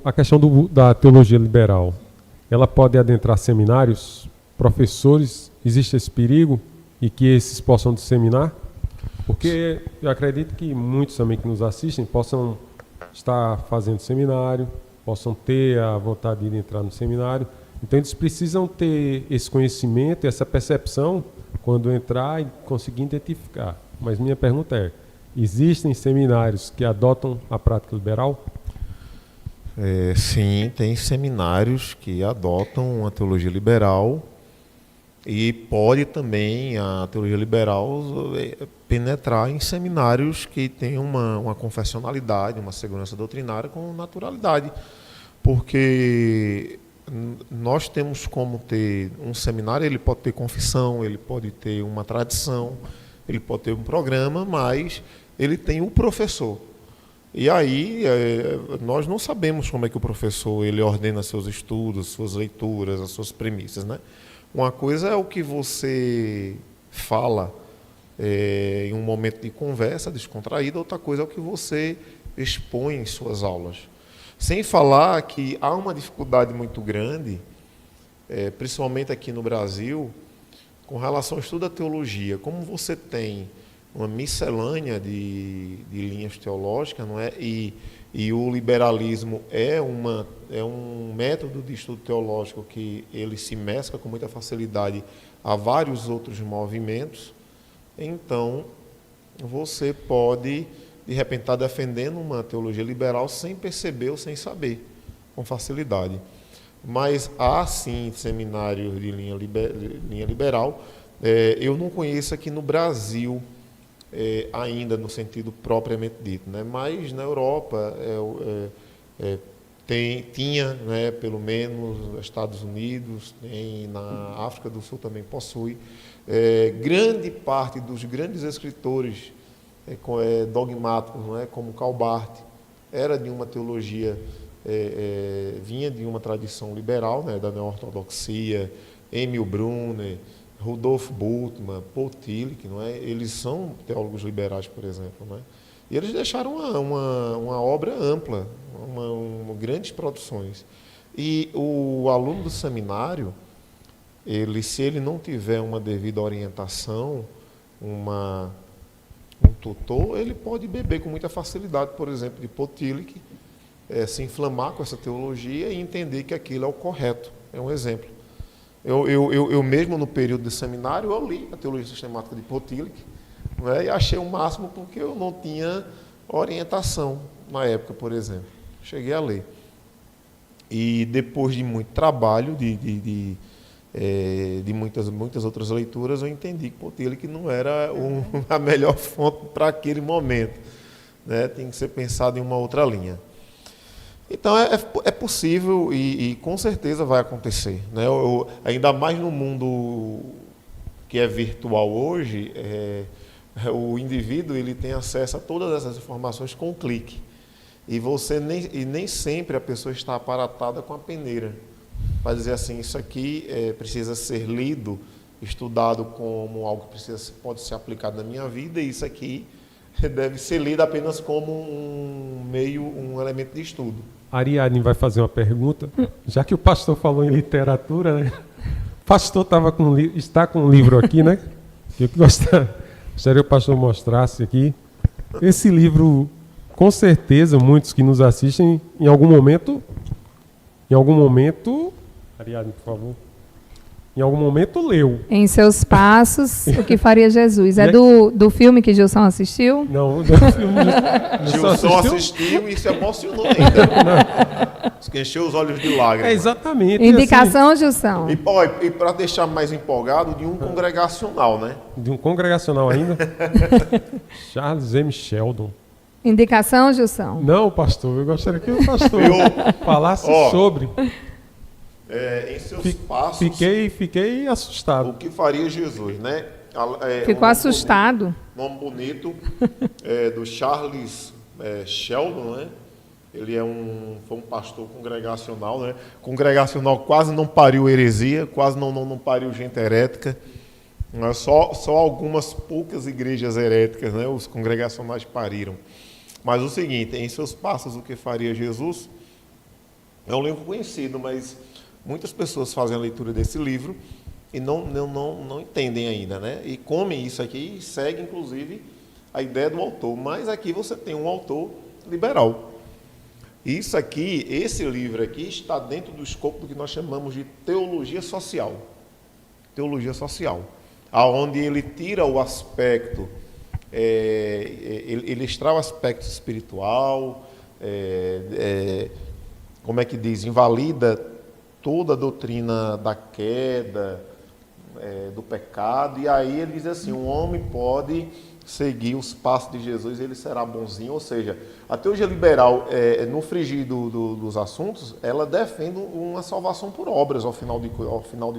Speaker 3: a questão da teologia liberal, ela pode adentrar seminários, professores, existe esse perigo e que esses possam disseminar? Porque eu acredito que muitos também que nos assistem possam estar fazendo seminário, possam ter a vontade de entrar no seminário. Então eles precisam ter esse conhecimento, essa percepção quando entrar e conseguir identificar. Mas minha pergunta é, existem seminários que adotam a prática liberal?
Speaker 2: Sim, tem seminários que adotam a teologia liberal e pode também a teologia liberal penetrar em seminários que têm uma confessionalidade, uma segurança doutrinária com naturalidade, porque nós temos como ter um seminário, ele pode ter confissão, ele pode ter uma tradição, ele pode ter um programa, mas ele tem o professor. E aí nós não sabemos como é que o professor ele ordena seus estudos, suas leituras, as suas premissas, né? Uma coisa é o que você fala em um momento de conversa descontraída, outra coisa é o que você expõe em suas aulas. Sem falar que há uma dificuldade muito grande, principalmente aqui no Brasil, com relação ao estudo da teologia. Como você tem uma miscelânea de linhas teológicas, não é? E o liberalismo é um método de estudo teológico que ele se mescla com muita facilidade a vários outros movimentos, então você pode, de repente, estar defendendo uma teologia liberal sem perceber ou sem saber, com facilidade. Mas há, sim, seminários de linha liberal. Eu não conheço aqui no Brasil, ainda no sentido propriamente dito, né? Mas na Europa tinha, né, pelo menos nos Estados Unidos, na África do Sul também possui, grande parte dos grandes escritores dogmáticos, não é, como Karl Barth, era de uma teologia, vinha de uma tradição liberal, né, da neo-ortodoxia, Emil Brunner, Rudolf Bultmann, Paul Tillich, não é? Eles são teólogos liberais, por exemplo, não é? E eles deixaram uma obra ampla, grandes produções. E o aluno do seminário, se ele não tiver uma devida orientação, um tutor, ele pode beber com muita facilidade, por exemplo, de Paul Tillich, se inflamar com essa teologia e entender que aquilo é o correto. É um exemplo. Eu mesmo, no período de seminário, eu li a teologia sistemática de Paul Tillich, né, e achei o máximo porque eu não tinha orientação na época, por exemplo. Cheguei a ler. E depois de muito trabalho, de muitas outras leituras, eu entendi que Paul Tillich não era a melhor fonte para aquele momento, né? Tem que ser pensado em uma outra linha. Então, é possível e com certeza vai acontecer, né? Ainda mais no mundo que é virtual hoje, o indivíduo ele tem acesso a todas essas informações com um clique. E nem sempre a pessoa está aparatada com a peneira para dizer assim, isso aqui precisa ser lido, estudado como algo que pode ser aplicado na minha vida, e isso aqui deve ser lida apenas como um elemento de estudo.
Speaker 3: Ariadne vai fazer uma pergunta. Já que o pastor falou em literatura, né? O pastor está com um livro aqui, né? Eu gostaria que o pastor mostrasse aqui. Esse livro, com certeza, muitos que nos assistem, em algum momento, Ariadne, por favor, em algum momento leu.
Speaker 4: Em seus passos, o que faria Jesus? É do filme que Gilson assistiu?
Speaker 3: Não, do filme.
Speaker 2: Gilson assistiu e se emocionou ainda. Encheu os olhos de lágrimas.
Speaker 3: É exatamente.
Speaker 4: Indicação, Gilson?
Speaker 2: E para deixar mais empolgado, de um congregacional, né?
Speaker 3: De um congregacional ainda. Charles M. Sheldon.
Speaker 4: Indicação, Gilson?
Speaker 3: Não, pastor. Eu gostaria que o pastor falasse sobre.
Speaker 2: Em seus passos.
Speaker 3: Fiquei assustado.
Speaker 2: O que faria Jesus, né?
Speaker 4: Ficou assustado.
Speaker 2: Nome bonito do Charles Sheldon, né? Ele foi um pastor congregacional, né? Congregacional quase não pariu heresia, quase não pariu gente herética. Só algumas poucas igrejas heréticas, né? Os congregacionais pariram. Mas o seguinte, em seus passos, o que faria Jesus? É um livro conhecido, mas muitas pessoas fazem a leitura desse livro e não entendem ainda, né? E comem isso aqui e seguem, inclusive, a ideia do autor. Mas aqui você tem um autor liberal. Isso aqui, esse livro aqui, está dentro do escopo do que nós chamamos de teologia social. Teologia social. Aonde ele tira o aspecto, ele extrai o aspecto espiritual, como é que diz, invalida toda a doutrina da queda, do pecado, e aí ele diz assim, um homem pode seguir os passos de Jesus, ele será bonzinho, ou seja, a teologia liberal, no frigir dos assuntos, ela defende uma salvação por obras ao final de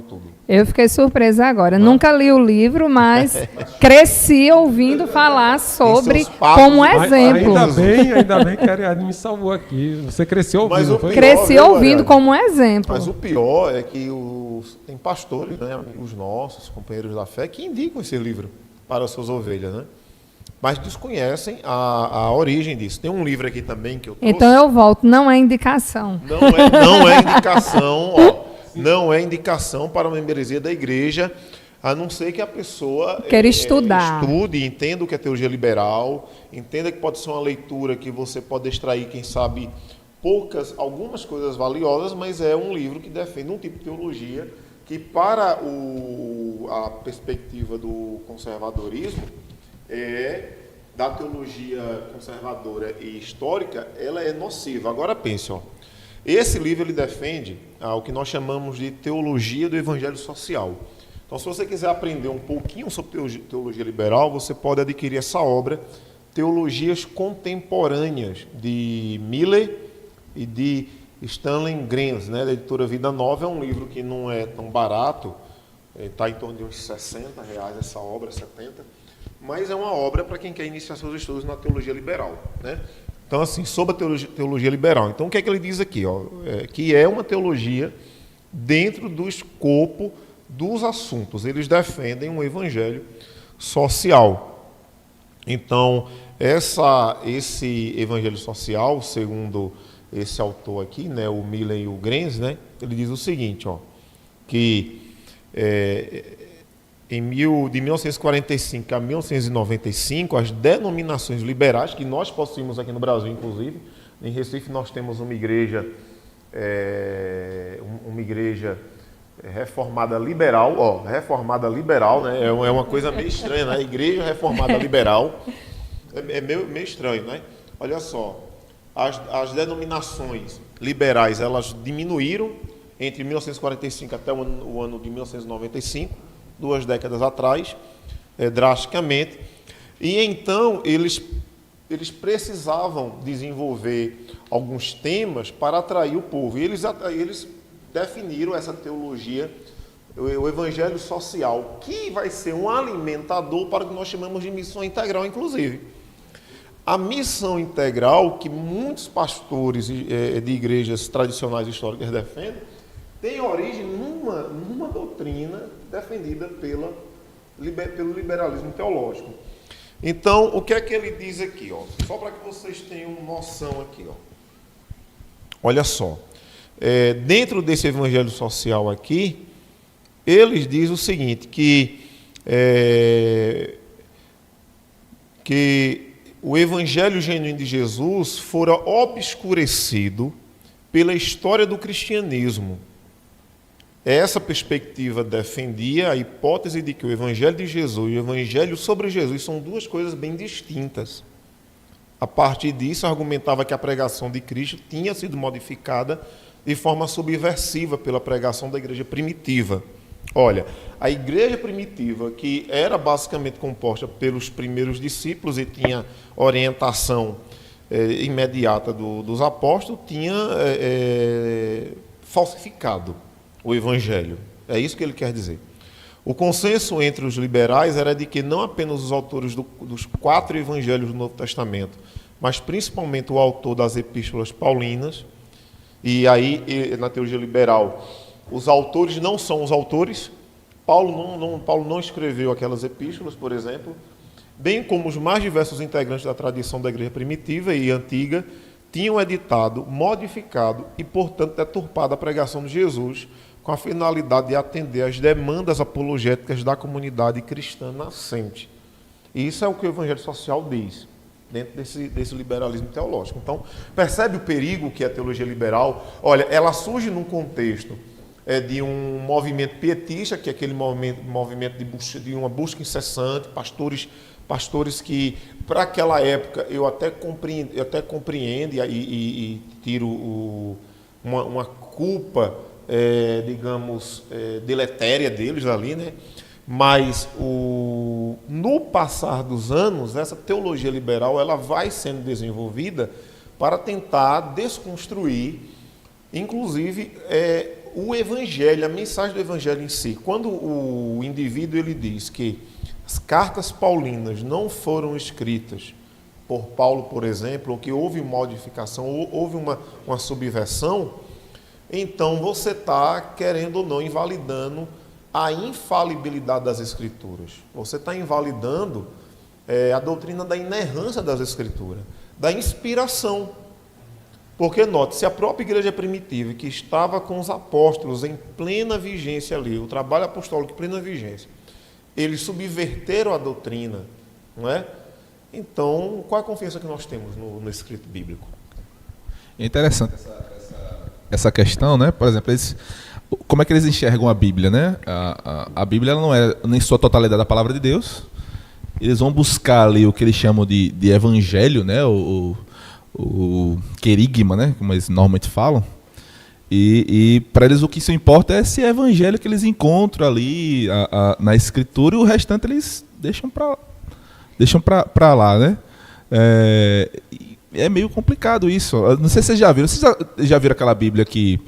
Speaker 2: tudo.
Speaker 4: Eu fiquei surpresa agora, nunca li o livro, mas cresci ouvindo falar sobre como exemplo.
Speaker 3: Ainda bem que a Ariadne me salvou aqui, você cresceu ouvindo, foi?
Speaker 4: Cresci ouvindo como exemplo.
Speaker 2: Mas o pior é que tem pastores, né, amigos nossos, companheiros da fé, que indicam esse livro para as suas ovelhas, né? Mas desconhecem a origem disso. Tem um livro aqui também que eu trouxe.
Speaker 4: Então eu volto, não é indicação.
Speaker 2: Não é indicação, não é indicação para a membresia da igreja, a não ser que a pessoa
Speaker 4: queira estudar.
Speaker 2: Estude, entenda o que é teologia liberal, entenda que pode ser uma leitura que você pode extrair, quem sabe, algumas coisas valiosas, mas é um livro que defende um tipo de teologia que, para a perspectiva do conservadorismo, da teologia conservadora e histórica, ela é nociva. Agora pense, esse livro ele defende o que nós chamamos de teologia do evangelho social. Então, se você quiser aprender um pouquinho sobre teologia liberal, você pode adquirir essa obra, Teologias Contemporâneas, de Miller e de Stanley Grenz, né, da editora Vida Nova. É um livro que não é tão barato, está em torno de uns R$60 essa obra, 70, mas é uma obra para quem quer iniciar seus estudos na teologia liberal, né? Então, assim, sobre a teologia liberal. Então, o que é que ele diz aqui? Que é uma teologia dentro do escopo dos assuntos. Eles defendem um evangelho social. Então, esse evangelho social, segundo esse autor aqui, né, o Miller e o Grenz, né, ele diz o seguinte, que de 1945 a 1995, as denominações liberais, que nós possuímos aqui no Brasil, inclusive, em Recife nós temos uma igreja reformada liberal, reformada liberal, né, é uma coisa meio estranha, né, igreja reformada liberal, é meio estranho, né? Olha só, as denominações liberais, elas diminuíram entre 1945 até o ano de 1995, 2 décadas atrás, drasticamente, e então eles precisavam desenvolver alguns temas para atrair o povo, e eles definiram essa teologia, o evangelho social, que vai ser um alimentador para o que nós chamamos de missão integral, inclusive. A missão integral, que muitos pastores de igrejas tradicionais históricas defendem, tem origem numa doutrina defendida pelo liberalismo teológico. Então, o que é que ele diz aqui? Ó? Só para que vocês tenham noção aqui. Ó. Olha só. Dentro desse evangelho social aqui, eles dizem o seguinte, que o evangelho genuíno de Jesus fora obscurecido pela história do cristianismo. Essa perspectiva defendia a hipótese de que o evangelho de Jesus e o evangelho sobre Jesus são duas coisas bem distintas. A partir disso, argumentava que a pregação de Cristo tinha sido modificada de forma subversiva pela pregação da igreja primitiva. Olha, a igreja primitiva, que era basicamente composta pelos primeiros discípulos e tinha orientação imediata dos apóstolos, tinha falsificado o evangelho. É isso que ele quer dizer. O consenso entre os liberais era de que não apenas os autores dos 4 evangelhos do Novo Testamento, mas principalmente o autor das epístolas paulinas, e aí, na teologia liberal, os autores não são os autores. Paulo não escreveu aquelas epístolas, por exemplo, bem como os mais diversos integrantes da tradição da igreja primitiva e antiga tinham editado, modificado e, portanto, deturpado a pregação de Jesus com a finalidade de atender às demandas apologéticas da comunidade cristã nascente. E isso é o que o evangelho social diz, dentro desse liberalismo teológico. Então, percebe o perigo que é a teologia liberal? Olha, ela surge num contexto de um movimento pietista, que é aquele movimento de uma busca incessante, pastores que, para aquela época, eu até compreendo e tiro uma culpa, digamos, deletéria deles ali, né? Mas no passar dos anos, essa teologia liberal ela vai sendo desenvolvida para tentar desconstruir, inclusive, o evangelho, a mensagem do evangelho em si. Quando o indivíduo ele diz que as cartas paulinas não foram escritas por Paulo, por exemplo, ou que houve modificação, ou houve uma subversão, então você está, querendo ou não, invalidando a infalibilidade das Escrituras. Você está invalidando a doutrina da inerrância das Escrituras, da inspiração. Porque, note, se a própria igreja primitiva, que estava com os apóstolos em plena vigência ali, o trabalho apostólico em plena vigência, eles subverteram a doutrina, não é? Então, qual a confiança que nós temos no escrito bíblico?
Speaker 5: É interessante essa questão, né? Por exemplo, como é que eles enxergam a Bíblia, né? A Bíblia ela não é nem sua totalidade a palavra de Deus. Eles vão buscar ali o que eles chamam de evangelho, né? O querigma, né? Como eles normalmente falam. E para eles o que isso importa é esse evangelho que eles encontram ali na Escritura, e o restante eles deixam para lá, né? É meio complicado isso. Não sei se vocês já viram. Vocês já viram aquela Bíblia que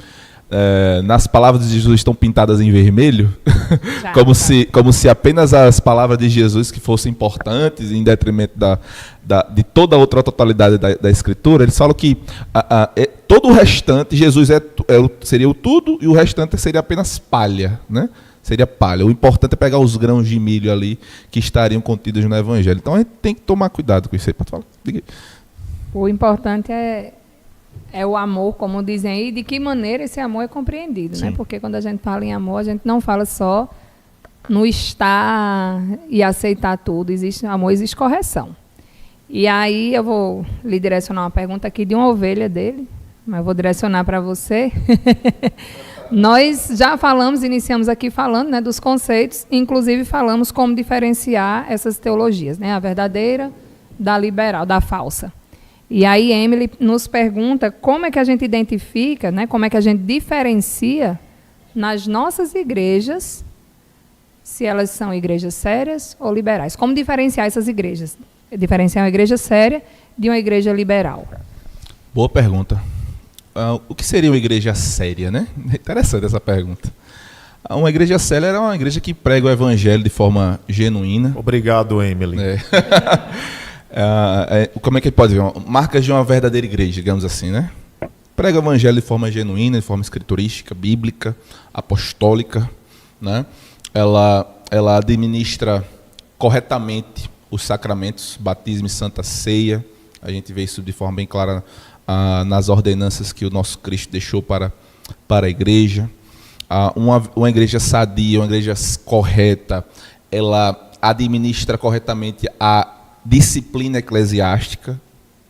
Speaker 5: nas palavras de Jesus estão pintadas em vermelho? Como se apenas as palavras de Jesus que fossem importantes, em detrimento de toda a outra totalidade da Escritura. Eles falam que todo o restante, Jesus seria o tudo, e o restante seria apenas palha, né? Seria palha. O importante é pegar os grãos de milho ali que estariam contidos no Evangelho. Então a gente tem que tomar cuidado com isso aí. Pode falar? Diga aí.
Speaker 4: O importante é o amor, como dizem aí, de que maneira esse amor é compreendido, né? Porque quando a gente fala em amor, a gente não fala só no estar e aceitar tudo. Amor, existe correção. E aí eu vou lhe direcionar uma pergunta aqui de uma ovelha dele, mas eu vou direcionar para você. Nós já iniciamos aqui falando, né, dos conceitos, inclusive falamos como diferenciar essas teologias, né? A verdadeira da liberal, da falsa. E aí Emily nos pergunta como é que a gente identifica, né, como é que a gente diferencia nas nossas igrejas, se elas são igrejas sérias ou liberais. Como diferenciar essas igrejas? Diferenciar uma igreja séria de uma igreja liberal.
Speaker 5: Boa pergunta. O que seria uma igreja séria, né? Interessante essa pergunta. Uma igreja séria era uma igreja que prega o evangelho de forma genuína.
Speaker 2: Obrigado, Emily.
Speaker 5: Como é que pode ver? Marcas de uma verdadeira igreja, digamos assim, né? Prega o evangelho de forma genuína, de forma escriturística, bíblica, apostólica, né? Ela administra corretamente os sacramentos, batismo e santa ceia. A gente vê isso de forma bem clara nas ordenanças que o nosso Cristo deixou para a igreja. Uma igreja sadia, uma igreja correta, ela administra corretamente a disciplina eclesiástica.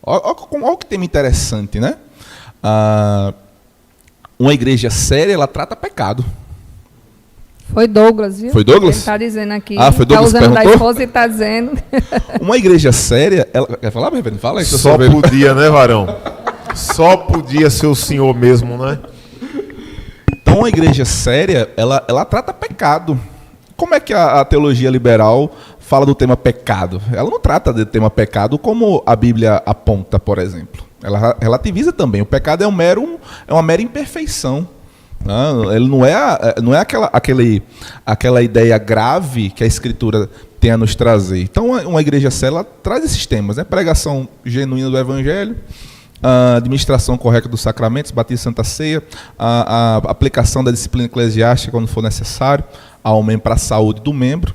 Speaker 5: Olha que tema interessante, né? Uma igreja séria, ela trata pecado.
Speaker 4: Foi Douglas, viu?
Speaker 5: Foi Douglas?
Speaker 4: Ele está dizendo aqui.
Speaker 5: Foi Douglas
Speaker 4: tá usando da
Speaker 5: perguntou?
Speaker 4: esposa e está dizendo.
Speaker 5: Uma igreja séria, ela... Quer falar, reverendo? Fala aí.
Speaker 2: Só podia, né, varão? Só podia ser o senhor mesmo, né?
Speaker 5: Então, uma igreja séria, ela trata pecado. Como é que a teologia liberal fala do tema pecado? Ela não trata do tema pecado como a Bíblia aponta, por exemplo. Ela relativiza também. O pecado é uma mera imperfeição. Ele não é aquela ideia grave que a Escritura tem a nos trazer. Então, uma igreja séria, ela traz esses temas, né? Pregação genuína do Evangelho, a administração correta dos sacramentos, batismo e santa ceia, a aplicação da disciplina eclesiástica quando for necessário, ao membro para a saúde do membro.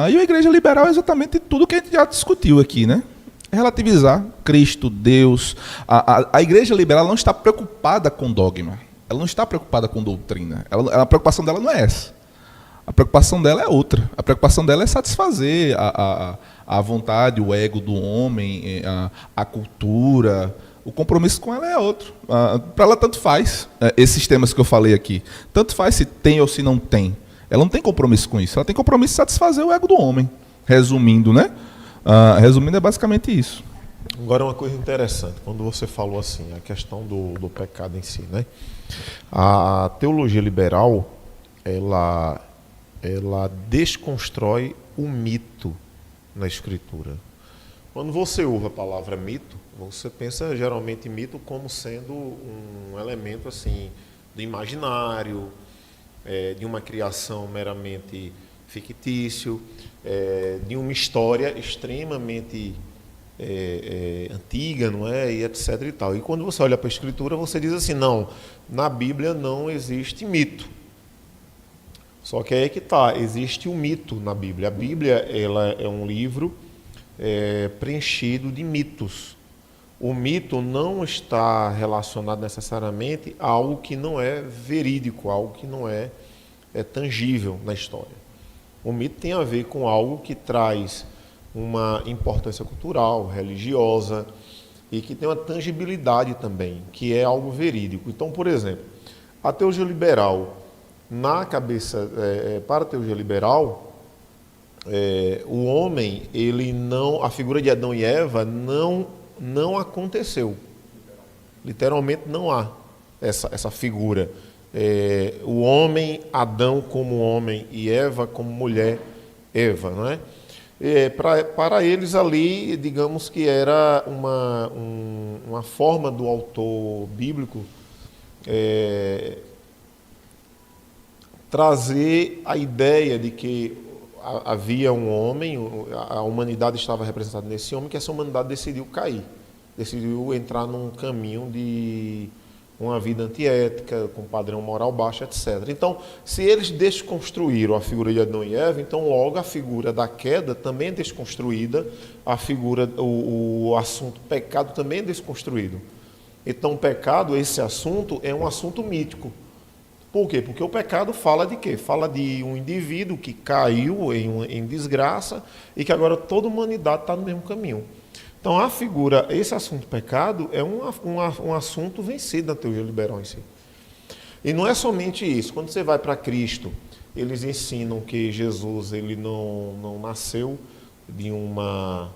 Speaker 5: E a igreja liberal é exatamente tudo que a gente já discutiu aqui, né? Relativizar Cristo, Deus. A igreja liberal não está preocupada com dogma. Ela não está preocupada com doutrina. A preocupação dela não é essa. A preocupação dela é outra. A preocupação dela é satisfazer a vontade, o ego do homem, a cultura. O compromisso com ela é outro. Para ela tanto faz esses temas que eu falei aqui. Tanto faz se tem ou se não tem. Ela não tem compromisso com isso. Ela tem compromisso em satisfazer o ego do homem. Resumindo, né? Resumindo, é basicamente isso.
Speaker 2: Agora, uma coisa interessante, quando você falou assim, a questão do pecado em si, né? A teologia liberal, ela desconstrói o mito na Escritura. Quando você ouve a palavra mito, você pensa geralmente em mito como sendo um elemento assim do imaginário, de uma criação meramente fictício, de uma história extremamente antiga, não é? E etc. e tal. E quando você olha para a Escritura, você diz assim, não, na Bíblia não existe mito. Só que aí é que está, existe um mito na Bíblia. A Bíblia ela é um livro preenchido de mitos. O mito não está relacionado necessariamente a algo que não é verídico, algo que não é tangível na história. O mito tem a ver com algo que traz uma importância cultural, religiosa e que tem uma tangibilidade também, que é algo verídico. Então, por exemplo, a teologia liberal, na cabeça, para a teologia liberal, o homem, a figura de Adão e Eva não aconteceu. Literalmente não há essa figura. O homem, Adão como homem e Eva como mulher, Eva, não é? Para eles ali, digamos que era uma forma do autor bíblico trazer a ideia de que havia um homem, a humanidade estava representada nesse homem, que essa humanidade decidiu cair, decidiu entrar num caminho de uma vida antiética, com padrão moral baixo, etc. Então, se eles desconstruíram a figura de Adão e Eva, então logo a figura da queda também é desconstruída, a figura, o assunto pecado também é desconstruído. Então, o pecado, esse assunto, é um assunto mítico. Por quê? Porque o pecado fala de quê? Fala de um indivíduo que caiu em desgraça e que agora toda a humanidade está no mesmo caminho. Então, a figura, esse assunto pecado é um assunto vencido na teologia liberal em si. E não é somente isso. Quando você vai para Cristo, eles ensinam que Jesus ele não nasceu de uma...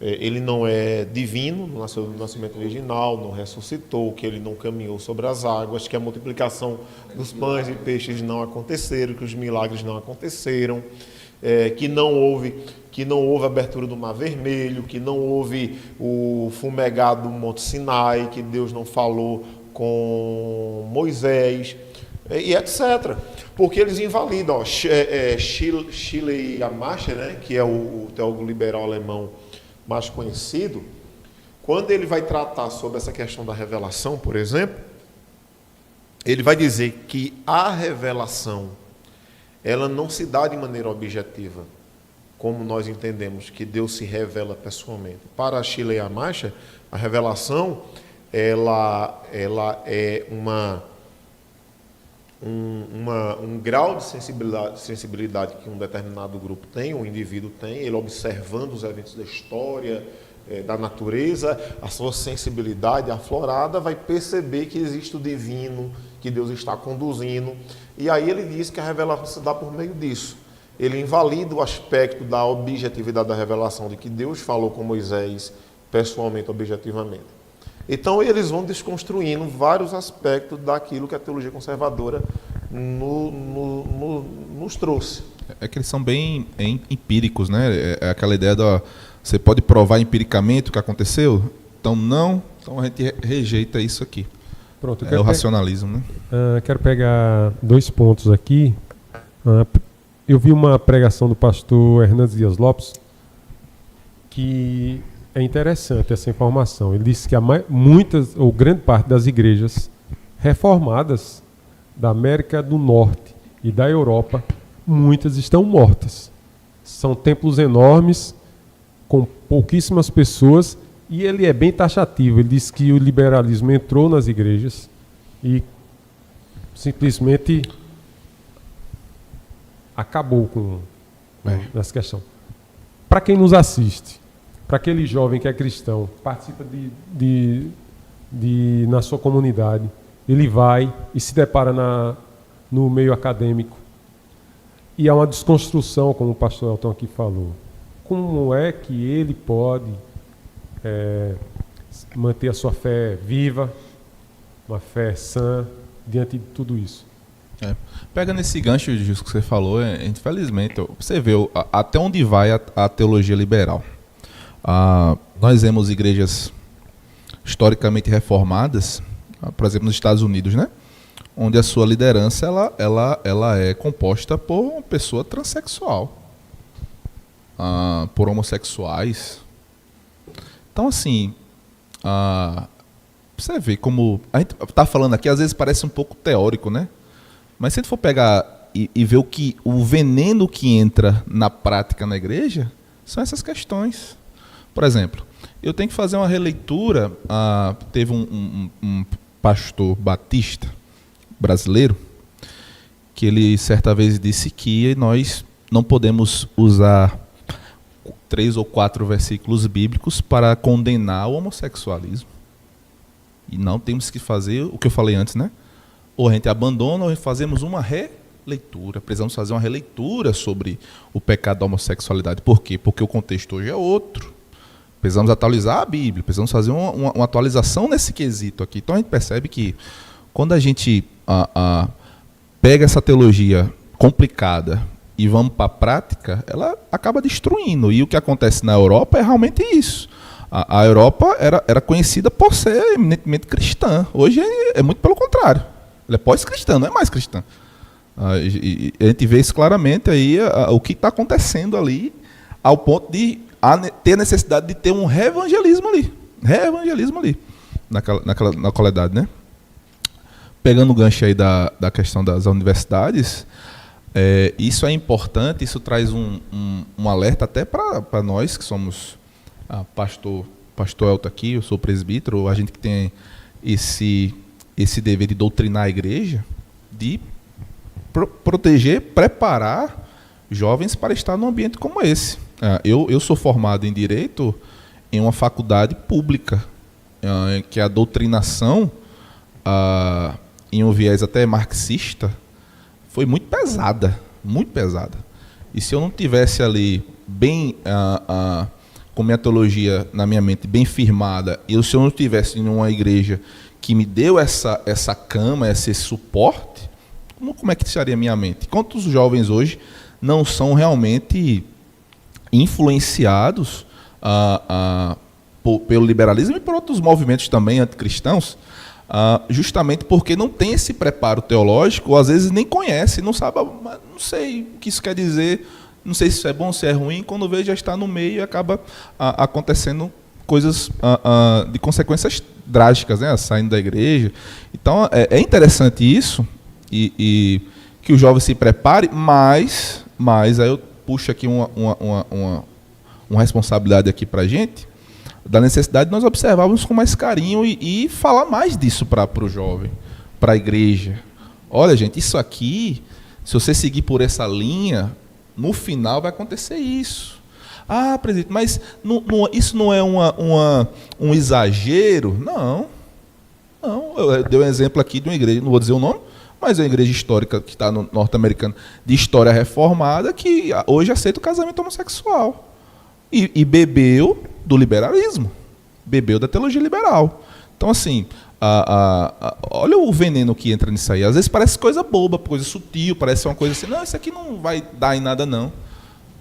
Speaker 2: Ele não é divino, não nasceu do nascimento original, não ressuscitou, que ele não caminhou sobre as águas, que a multiplicação dos pães e peixes não aconteceram, que os milagres não aconteceram, que não houve abertura do Mar Vermelho, que não houve o fumegado do Monte Sinai, que Deus não falou com Moisés, e etc. Porque eles invalidam. Schiller Yamacher, né, que é o teólogo liberal alemão mais conhecido, quando ele vai tratar sobre essa questão da revelação, por exemplo, ele vai dizer que a revelação ela não se dá de maneira objetiva. como nós entendemos que Deus se revela pessoalmente. Para a Sheila e a Masha, a revelação ela é um grau de sensibilidade que um determinado grupo tem, um indivíduo tem, ele observando os eventos da história, da natureza, a sua sensibilidade aflorada vai perceber que existe o divino, que Deus está conduzindo, e aí ele diz que a revelação se dá por meio disso. Ele invalida o aspecto da objetividade da revelação, de que Deus falou com Moisés pessoalmente, objetivamente. Então eles vão desconstruindo vários aspectos daquilo que a teologia conservadora nos trouxe.
Speaker 5: É que eles são bem empíricos, né? É aquela ideia da você pode provar empiricamente o que aconteceu? Então não, então a gente rejeita isso aqui.
Speaker 3: Pronto,
Speaker 5: é o racionalismo, né?
Speaker 3: Quero pegar 2 pontos aqui. Eu vi uma pregação do pastor Hernandes Dias Lopes que é interessante essa informação. Ele disse que muitas ou grande parte das igrejas reformadas da América do Norte e da Europa, muitas estão mortas. São templos enormes, com pouquíssimas pessoas, e ele é bem taxativo. Ele diz que o liberalismo entrou nas igrejas e simplesmente acabou com essa questão. Para quem nos assiste, para aquele jovem que é cristão, participa na sua comunidade, ele vai e se depara no meio acadêmico, e há uma desconstrução, como o pastor Elton aqui falou. Como é que ele pode manter a sua fé viva, uma fé sã, diante de tudo isso?
Speaker 5: Pega nesse gancho disso que você falou, infelizmente, você vê até onde vai a teologia liberal. Nós vemos igrejas historicamente reformadas, por exemplo, nos Estados Unidos, né? Onde a sua liderança ela é composta por uma pessoa transexual, por homossexuais. Então, assim, você vê como a gente está falando aqui, às vezes parece um pouco teórico, né? Mas se a gente for pegar e ver o veneno que entra na prática na igreja, são essas questões. Por exemplo, eu tenho que fazer uma releitura. Teve um pastor batista brasileiro que ele certa vez disse que nós não podemos usar 3 ou 4 versículos bíblicos para condenar o homossexualismo. E não temos que fazer o que eu falei antes, né? Ou a gente abandona ou fazemos uma releitura. Precisamos fazer uma releitura sobre o pecado da homossexualidade. Por quê? Porque o contexto hoje é outro. Precisamos atualizar a Bíblia, precisamos fazer uma atualização nesse quesito aqui. Então a gente percebe que quando a gente pega essa teologia complicada e vamos para a prática, ela acaba destruindo. E o que acontece na Europa é realmente isso. A Europa era conhecida por ser eminentemente cristã. Hoje é muito pelo contrário. Ela é pós-cristã, não é mais cristã. E a gente vê isso claramente aí, o que está acontecendo ali, ao ponto de ter necessidade de ter um reevangelismo ali. Naquela idade, né? Pegando o gancho aí da questão das universidades, isso é importante, isso traz um alerta até para nós que somos pastor Elton aqui, eu sou presbítero, a gente que tem esse dever de doutrinar a igreja, de proteger, preparar jovens para estar num ambiente como esse. Eu sou formado em Direito em uma faculdade pública, que a doutrinação, em um viés até marxista, foi muito pesada, muito pesada. E se eu não tivesse ali bem, com minha teologia na minha mente bem firmada, e se eu não estivesse em uma igreja que me deu essa cama, esse suporte, como é que estaria a minha mente? Quantos jovens hoje não são realmente influenciados pelo liberalismo e por outros movimentos também anticristãos, justamente porque não tem esse preparo teológico, ou às vezes nem conhece, não sabe, não sei o que isso quer dizer, não sei se isso é bom, se é ruim, quando vê já está no meio e acaba acontecendo coisas de consequências drásticas, né, saindo da igreja. Então é interessante isso, e que o jovem se prepare, mas aí eu puxa aqui uma responsabilidade aqui para a gente, da necessidade de nós observarmos com mais carinho e falar mais disso para o jovem, para a igreja. Olha, gente, isso aqui, se você seguir por essa linha, no final vai acontecer isso. Ah, presidente, mas isso não é um exagero? Não. Eu dei um exemplo aqui de uma igreja, não vou dizer o nome, mas é uma igreja histórica que está no norte-americano, de história reformada, que hoje aceita o casamento homossexual. E bebeu do liberalismo, bebeu da teologia liberal. Então, assim, olha o veneno que entra nisso aí. Às vezes parece coisa boba, coisa sutil, parece uma coisa assim, não, isso aqui não vai dar em nada não.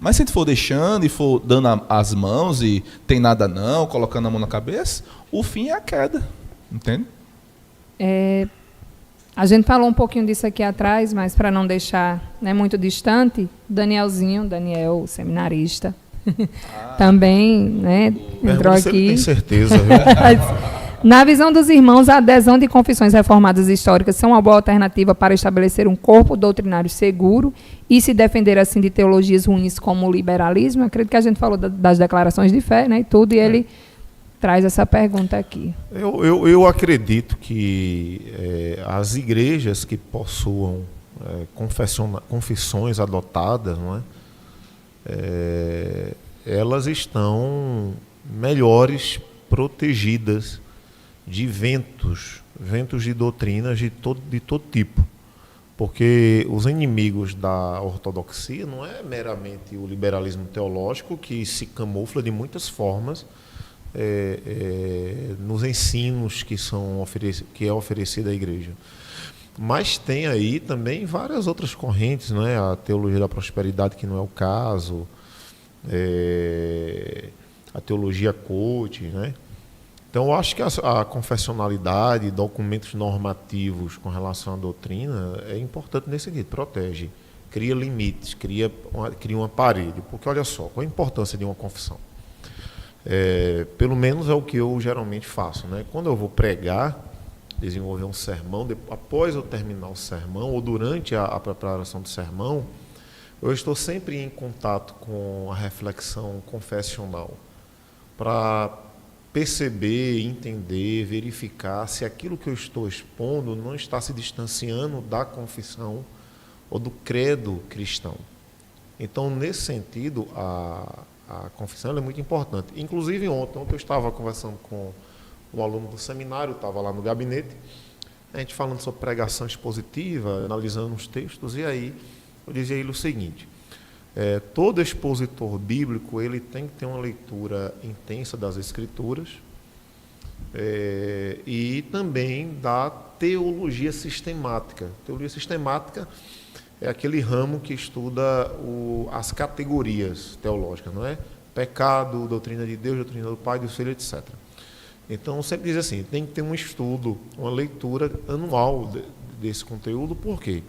Speaker 5: Mas se a gente for deixando e for dando as mãos e tem nada não, colocando a mão na cabeça, o fim é a queda. Entende?
Speaker 4: A gente falou um pouquinho disso aqui atrás, mas para não deixar, né, muito distante, Daniel, seminarista, também, né, entrou aqui.
Speaker 2: Tem certeza, viu?
Speaker 4: Na visão dos irmãos, a adesão de confissões reformadas históricas são uma boa alternativa para estabelecer um corpo doutrinário seguro e se defender assim de teologias ruins como o liberalismo. Eu acredito que a gente falou das declarações de fé, né, e tudo, e ele traz essa pergunta aqui.
Speaker 2: Eu acredito que as igrejas que possuam confissões adotadas, não é? Elas estão melhores protegidas de ventos de doutrinas de todo tipo. Porque os inimigos da ortodoxia não é meramente o liberalismo teológico, que se camufla de muitas formas nos ensinos que é oferecida à igreja. Mas tem aí também várias outras correntes, não é? A teologia da prosperidade, que não é o caso, a teologia coach, né? Então, eu acho que a confessionalidade, documentos normativos com relação à doutrina é importante nesse sentido, protege, cria limites, cria uma parede. Porque, olha só, qual a importância de uma confissão? Pelo menos é o que eu geralmente faço, né? Quando eu vou pregar, desenvolver um sermão, após eu terminar o sermão, ou durante a preparação do sermão, eu estou sempre em contato com a reflexão confessional, para perceber, entender, verificar se aquilo que eu estou expondo não está se distanciando da confissão ou do credo cristão. Então, nesse sentido, a confissão é muito importante. Inclusive, ontem eu estava conversando com um aluno do seminário, estava lá no gabinete, a gente falando sobre pregação expositiva, analisando os textos, e aí eu dizia a ele o seguinte: todo expositor bíblico ele tem que ter uma leitura intensa das Escrituras e também da teologia sistemática. Teologia sistemática é aquele ramo que estuda as categorias teológicas, não é? Pecado, doutrina de Deus, doutrina do Pai, do Filho, etc. Então, sempre diz assim, tem que ter um estudo, uma leitura anual desse conteúdo. Por quê?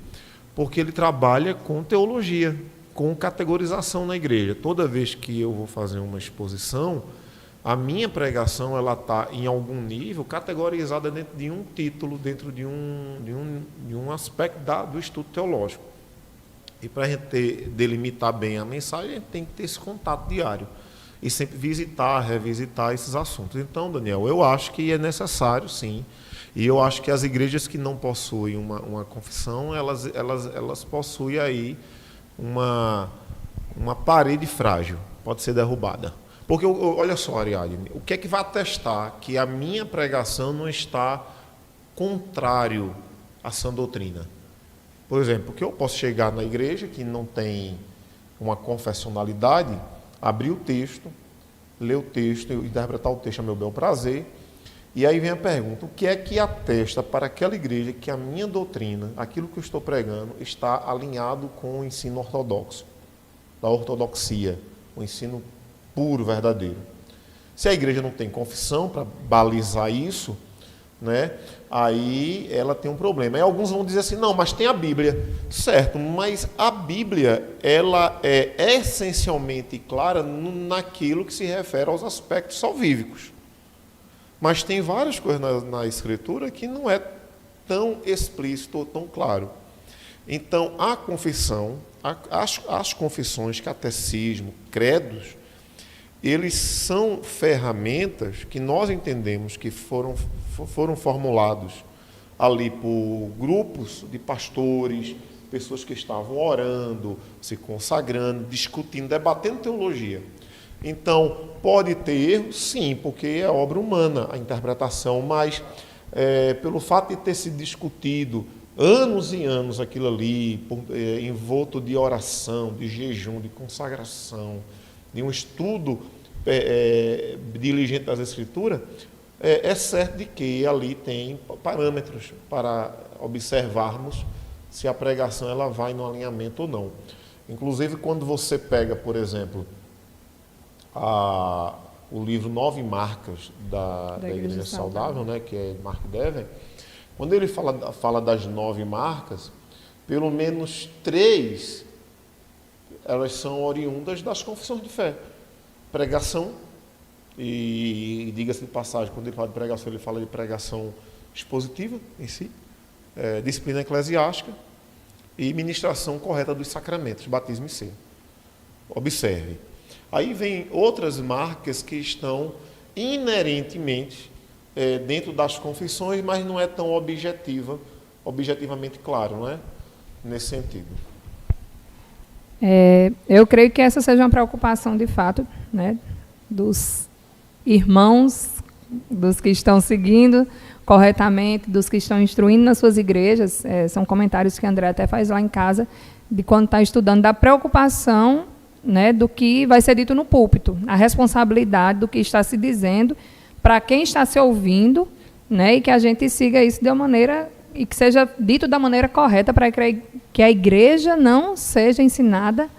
Speaker 2: Porque ele trabalha com teologia, com categorização na igreja. Toda vez que eu vou fazer uma exposição, a minha pregação ela está, em algum nível, categorizada dentro de um título, dentro de um aspecto do estudo teológico. E para a gente delimitar bem a mensagem, a gente tem que ter esse contato diário e sempre visitar, revisitar esses assuntos. Então, Daniel, eu acho que é necessário, sim, e eu acho que as igrejas que não possuem uma confissão, elas possuem aí uma parede frágil, pode ser derrubada. Porque, olha só, Ariadne, o que é que vai atestar que a minha pregação não está contrário à sã doutrina? Por exemplo, que eu posso chegar na igreja que não tem uma confessionalidade, abrir o texto, ler o texto, interpretar o texto a meu bel prazer, e aí vem a pergunta: o que é que atesta para aquela igreja que a minha doutrina, aquilo que eu estou pregando, está alinhado com o ensino ortodoxo, da ortodoxia, o ensino puro, verdadeiro? Se a igreja não tem confissão para balizar isso, né, aí ela tem um problema. Aí alguns vão dizer assim: não, mas tem a Bíblia. Certo, mas a Bíblia ela é essencialmente clara naquilo que se refere aos aspectos salvíficos. Mas tem várias coisas na Escritura que não é tão explícito ou tão claro. Então, a confissão, as confissões, catecismo, credos, eles são ferramentas que nós entendemos que foram formulados ali por grupos de pastores, pessoas que estavam orando, se consagrando, discutindo, debatendo teologia. Então, pode ter erro? Sim, porque é obra humana a interpretação, mas pelo fato de ter sido discutido anos e anos aquilo ali, envolto de oração, de jejum, de consagração, de um estudo diligente das Escrituras, é certo de que ali tem parâmetros para observarmos se a pregação ela vai no alinhamento ou não. Inclusive, quando você pega, por exemplo, o livro 9 Marcas da Igreja Saudável, né, que é Mark Dever, quando ele fala das 9 marcas, pelo menos 3 elas são oriundas das confissões de fé. Pregação, e diga-se de passagem, quando ele fala de pregação, ele fala de pregação expositiva em si, disciplina eclesiástica e ministração correta dos sacramentos, batismo e ceia. Observe. Aí vem outras marcas que estão inerentemente dentro das confissões, mas não é tão objetivamente claro, não é? Nesse sentido.
Speaker 4: Eu creio que essa seja uma preocupação de fato, né, dos irmãos, dos que estão seguindo corretamente, dos que estão instruindo nas suas igrejas. São comentários que André até faz lá em casa, de quando está estudando, da preocupação, né, do que vai ser dito no púlpito, a responsabilidade do que está se dizendo para quem está se ouvindo, né, e que a gente siga isso de uma maneira, e que seja dito da maneira correta, para que a igreja não seja ensinada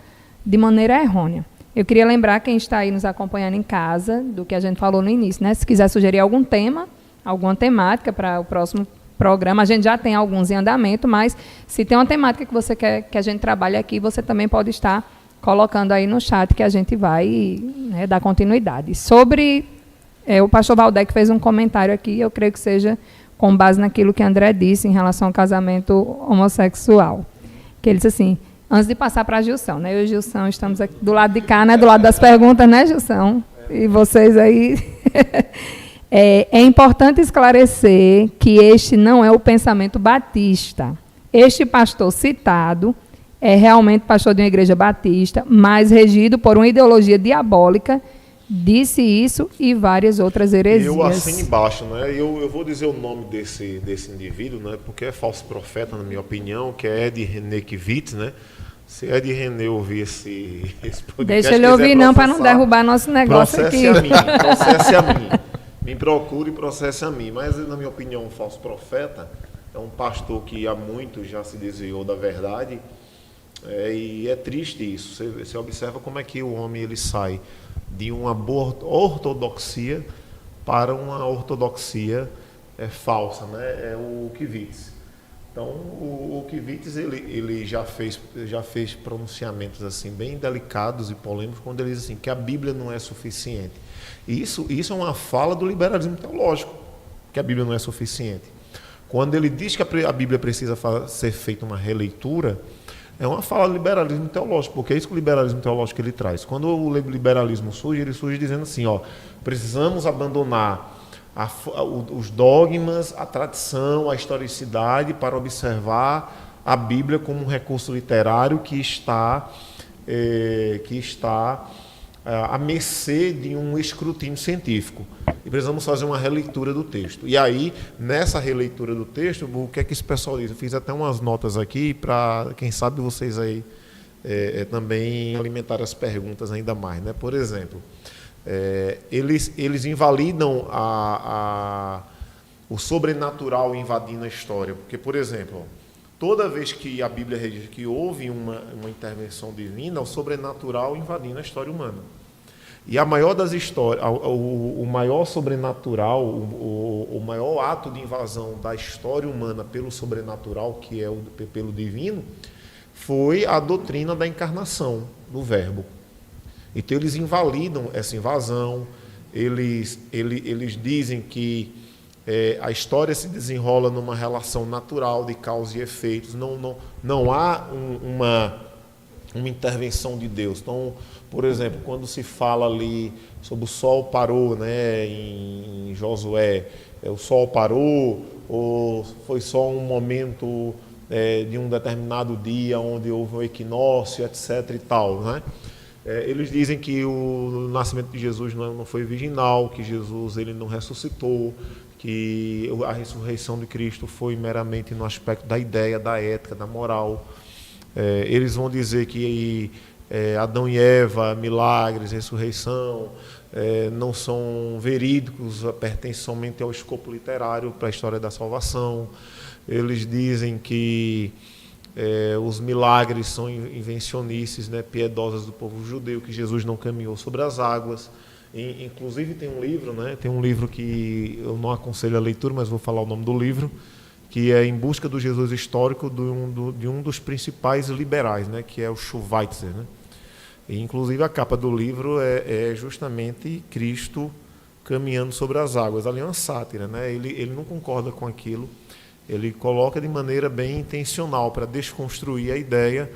Speaker 4: de maneira errônea. Eu queria lembrar quem está aí nos acompanhando em casa, do que a gente falou no início, né? Se quiser sugerir algum tema, alguma temática para o próximo programa, a gente já tem alguns em andamento, mas se tem uma temática que você quer que a gente trabalhe aqui, você também pode estar colocando aí no chat, que a gente vai, né, dar continuidade. Sobre o pastor Valdec fez um comentário aqui, eu creio que seja com base naquilo que André disse em relação ao casamento homossexual. Que ele disse assim, antes de passar para a Gilson, né? Eu e o Gilson estamos aqui do lado de cá, né? Do lado das perguntas, né, Gilson? E vocês aí... É importante esclarecer que este não é o pensamento batista. Este pastor citado é realmente pastor de uma igreja batista, mas regido por uma ideologia diabólica. Disse isso e várias outras heresias.
Speaker 2: Eu assino embaixo, né? Eu vou dizer o nome desse indivíduo, né? Porque é falso profeta, na minha opinião, que é Ed René Kivitz, né? Se Ed René ouvir esse podcast...
Speaker 4: Deixa ele ouvir não, para não derrubar nosso negócio aqui.
Speaker 2: Processe a mim. Me procure e processe a mim. Mas, na minha opinião, um falso profeta é um pastor que há muito já se desviou da verdade. E é triste isso. Você observa como é que o homem ele sai de uma boa ortodoxia para uma ortodoxia falsa, né? É o Kivitz. Então, o Kivitz ele já fez pronunciamentos assim bem delicados e polêmicos quando ele diz assim que a Bíblia não é suficiente. Isso é uma fala do liberalismo teológico, que a Bíblia não é suficiente. Quando ele diz que a Bíblia precisa ser feita uma releitura, é uma fala do liberalismo teológico, porque é isso que o liberalismo teológico ele traz. Quando o liberalismo surge, ele surge dizendo assim, precisamos abandonar os dogmas, a tradição, a historicidade para observar a Bíblia como um recurso literário que está à mercê de um escrutínio científico. E precisamos fazer uma releitura do texto. E aí, nessa releitura do texto, o que é que esse pessoal diz? Eu fiz até umas notas aqui para, quem sabe, vocês aí também alimentarem as perguntas ainda mais, né? Por exemplo, eles invalidam o sobrenatural invadindo a história. Porque, por exemplo, toda vez que a Bíblia registra que houve uma intervenção divina, o sobrenatural invadindo a história humana. E a maior das histórias, o maior sobrenatural, o maior ato de invasão da história humana pelo sobrenatural, que é pelo divino, foi a doutrina da encarnação do Verbo. Então eles invalidam essa invasão, eles dizem que a história se desenrola numa relação natural de causa e efeitos, não há uma intervenção de Deus. Então, por exemplo, quando se fala ali sobre o sol parou, né, em Josué, o sol parou, ou foi só um momento de um determinado dia onde houve um equinócio, etc. e tal, né? Eles dizem que o nascimento de Jesus não foi virginal, que Jesus ele não ressuscitou, que a ressurreição de Cristo foi meramente no aspecto da ideia, da ética, da moral. Eles vão dizer que Adão e Eva, milagres, ressurreição, não são verídicos, pertencem somente ao escopo literário para a história da salvação. Eles dizem que os milagres são invencionices, né, piedosas do povo judeu, que Jesus não caminhou sobre as águas. Inclusive tem um livro que eu não aconselho a leitura, mas vou falar o nome do livro, que é Em Busca do Jesus Histórico, de um dos principais liberais, né, que é o Schweitzer, né? E, inclusive a capa do livro é justamente Cristo caminhando sobre as águas. Ali é uma sátira, né? Ele não concorda com aquilo. Ele coloca de maneira bem intencional para desconstruir a ideia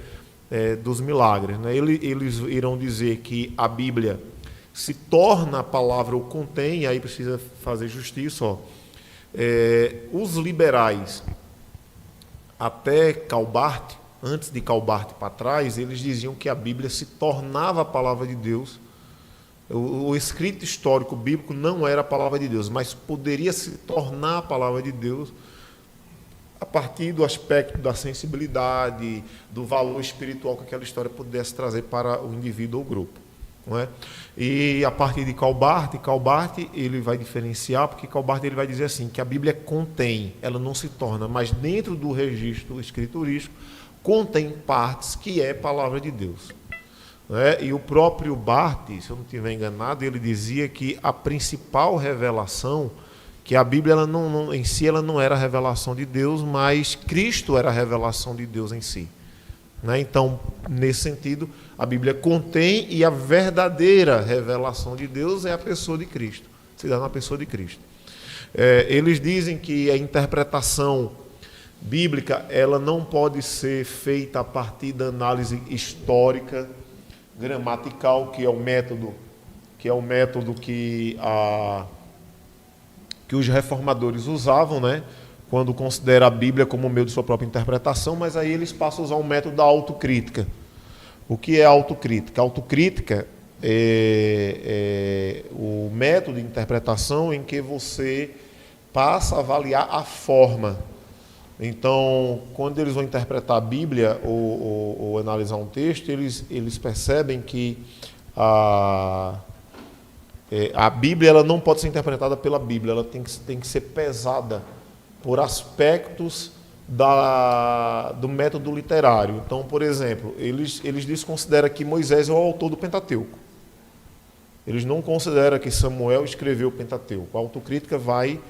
Speaker 2: dos milagres, né? Eles irão dizer que a Bíblia se torna a palavra ou contém, e aí precisa fazer justiça. Os liberais, até Calbart, antes de Calbart para trás, eles diziam que a Bíblia se tornava a palavra de Deus. O escrito histórico bíblico não era a palavra de Deus, mas poderia se tornar a palavra de Deus a partir do aspecto da sensibilidade, do valor espiritual que aquela história pudesse trazer para o indivíduo ou grupo, não é? E a partir de Calbart ele vai diferenciar, porque Calbart ele vai dizer assim, que a Bíblia contém, ela não se torna, mas dentro do registro escriturístico, contém partes que é palavra de Deus. E o próprio Barth, se eu não estiver enganado, ele dizia que a principal revelação, que a Bíblia ela em si ela não era a revelação de Deus, mas Cristo era a revelação de Deus em si. Então, nesse sentido, a Bíblia contém, e a verdadeira revelação de Deus é a pessoa de Cristo, se dá na pessoa de Cristo. Eles dizem que a interpretação bíblica ela não pode ser feita a partir da análise histórica, gramatical, que é o método que os reformadores usavam, né, quando considera a Bíblia como meio de sua própria interpretação, mas aí eles passam a usar um método da autocrítica. O que é autocrítica? Autocrítica é o método de interpretação em que você passa a avaliar a forma. Então, quando eles vão interpretar a Bíblia ou analisar um texto, eles percebem que a Bíblia ela não pode ser interpretada pela Bíblia, ela tem que ser pesada por aspectos do método literário. Então, por exemplo, eles desconsideram que Moisés é o autor do Pentateuco. Eles não consideram que Samuel escreveu o Pentateuco. A autocrítica vai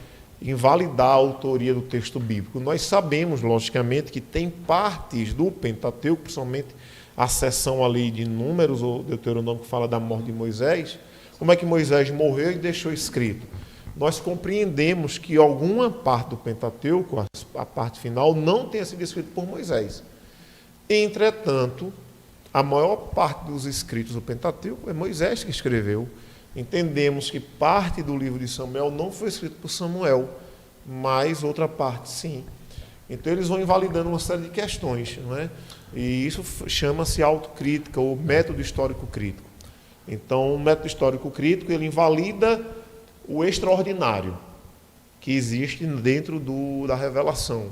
Speaker 2: invalidar a autoria do texto bíblico. Nós sabemos, logicamente, que tem partes do Pentateuco, principalmente a seção ali de Números, ou Deuteronômio, que fala da morte de Moisés, como é que Moisés morreu e deixou escrito. Nós compreendemos que alguma parte do Pentateuco, a parte final, não tenha sido escrita por Moisés. Entretanto, a maior parte dos escritos do Pentateuco é Moisés que escreveu. Entendemos que parte do livro de Samuel não foi escrito por Samuel, mas outra parte sim. Então eles vão invalidando uma série de questões, não é? E isso chama-se autocrítica ou método histórico crítico. Então o método histórico crítico ele invalida o extraordinário que existe dentro da revelação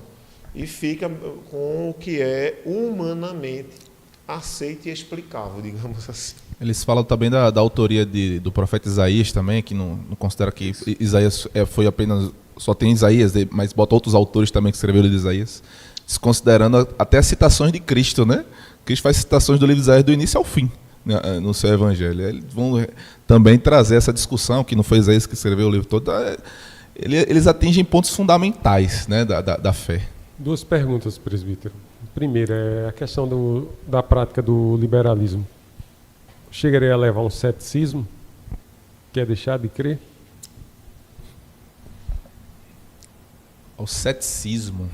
Speaker 2: e fica com o que é humanamente aceito e explicável, digamos assim.
Speaker 5: Eles falam também da autoria do profeta Isaías também, que não considera que Isaías foi apenas, só tem Isaías, mas bota outros autores também que escreveram o livro de Isaías, considerando até as citações de Cristo, né? Cristo faz citações do livro de Isaías do início ao fim, né, no seu evangelho. Eles vão também trazer essa discussão, que não foi Isaías que escreveu o livro todo, eles atingem pontos fundamentais, né, da fé.
Speaker 3: Duas perguntas, presbítero. Primeiro, é a questão da prática do liberalismo. Chegaria a levar um ceticismo? Que é deixar de crer?
Speaker 5: Ao ceticismo.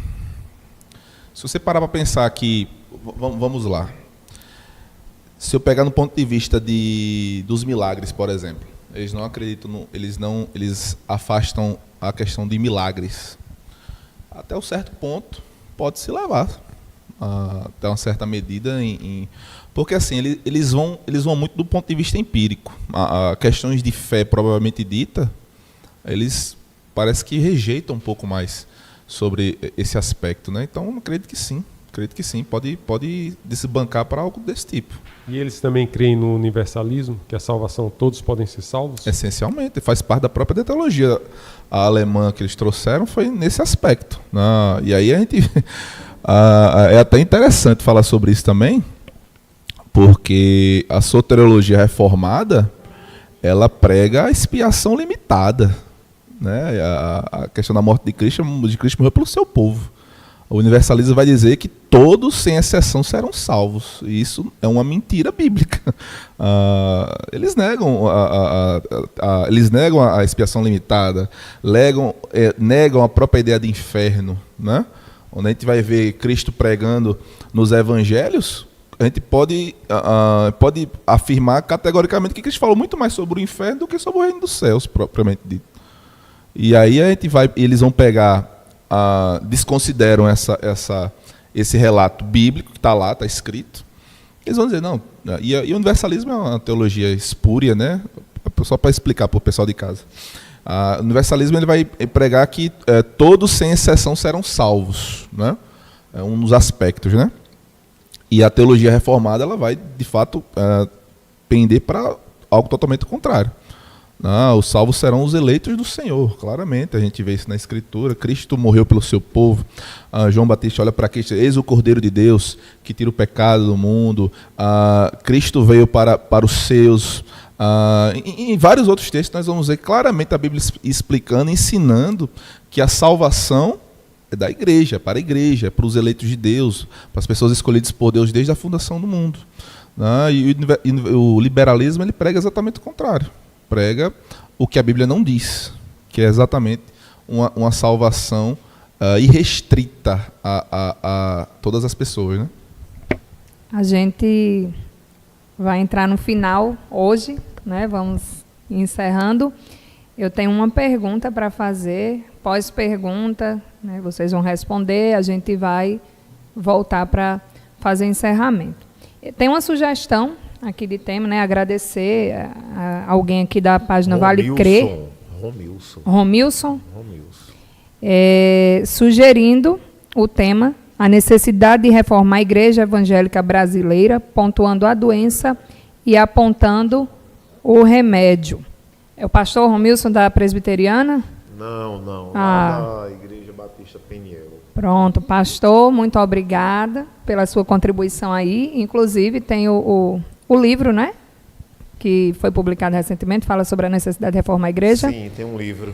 Speaker 5: Se você parar para pensar que, vamos lá, Se eu pegar no ponto de vista dos milagres, por exemplo, eles não acreditam, eles afastam a questão de milagres. Até um certo ponto pode se levar até uma certa medida porque assim eles vão muito do ponto de vista empírico. A questões de fé provavelmente dita, eles parece que rejeitam um pouco mais sobre esse aspecto, né? Então acredito que sim, pode desbancar para algo desse tipo.
Speaker 3: E eles também creem no universalismo, que a salvação, todos podem ser salvos?
Speaker 5: Essencialmente, faz parte da própria teologia alemã que eles trouxeram, foi nesse aspecto, né? E aí a gente é até interessante falar sobre isso também, porque a soteriologia reformada, ela prega a expiação limitada, né? A questão da morte de Cristo morreu pelo seu povo. O universalismo vai dizer que todos, sem exceção, serão salvos. E isso é uma mentira bíblica. Eles negam a expiação limitada, negam a própria ideia de inferno, né? Onde a gente vai ver Cristo pregando nos evangelhos, a gente pode afirmar categoricamente que Cristo falou muito mais sobre o inferno do que sobre o reino dos céus, propriamente dito. E aí eles vão pegar, desconsideram esse relato bíblico que está lá, está escrito. Eles vão dizer, não, e o universalismo é uma teologia espúria, né? Só para explicar para o pessoal de casa. O universalismo ele vai pregar que todos, sem exceção, serão salvos, né? É um dos aspectos, né? E a teologia reformada ela vai, de fato, pender para algo totalmente contrário. Os salvos serão os eleitos do Senhor, claramente, a gente vê isso na Escritura. Cristo morreu pelo seu povo. João Batista olha para Cristo, eis o Cordeiro de Deus que tira o pecado do mundo. Cristo veio para os seus. Em vários outros textos nós vamos ver claramente a Bíblia explicando, ensinando que a salvação é da igreja, para a igreja, para os eleitos de Deus, para as pessoas escolhidas por Deus desde a fundação do mundo. E o liberalismo ele prega exatamente o contrário. Prega o que a Bíblia não diz, que é exatamente uma salvação irrestrita a todas as pessoas, né?
Speaker 4: A gente vai entrar no final hoje, né? Vamos encerrando. Eu tenho uma pergunta para fazer, pós-pergunta, né? Vocês vão responder, a gente vai voltar para fazer encerramento. Tem uma sugestão aqui de tema, né? Agradecer a alguém aqui da página Vale Crer. Romilson. Sugerindo o tema, a necessidade de reformar a Igreja Evangélica Brasileira, pontuando a doença e apontando o remédio. É o pastor Romilson da Presbiteriana?
Speaker 2: Não. Da Igreja Batista Peniel.
Speaker 4: Pronto, pastor, muito obrigada pela sua contribuição aí. Inclusive, tem o livro, né? Que foi publicado recentemente, fala sobre a necessidade de reformar a igreja.
Speaker 2: Sim, tem um livro.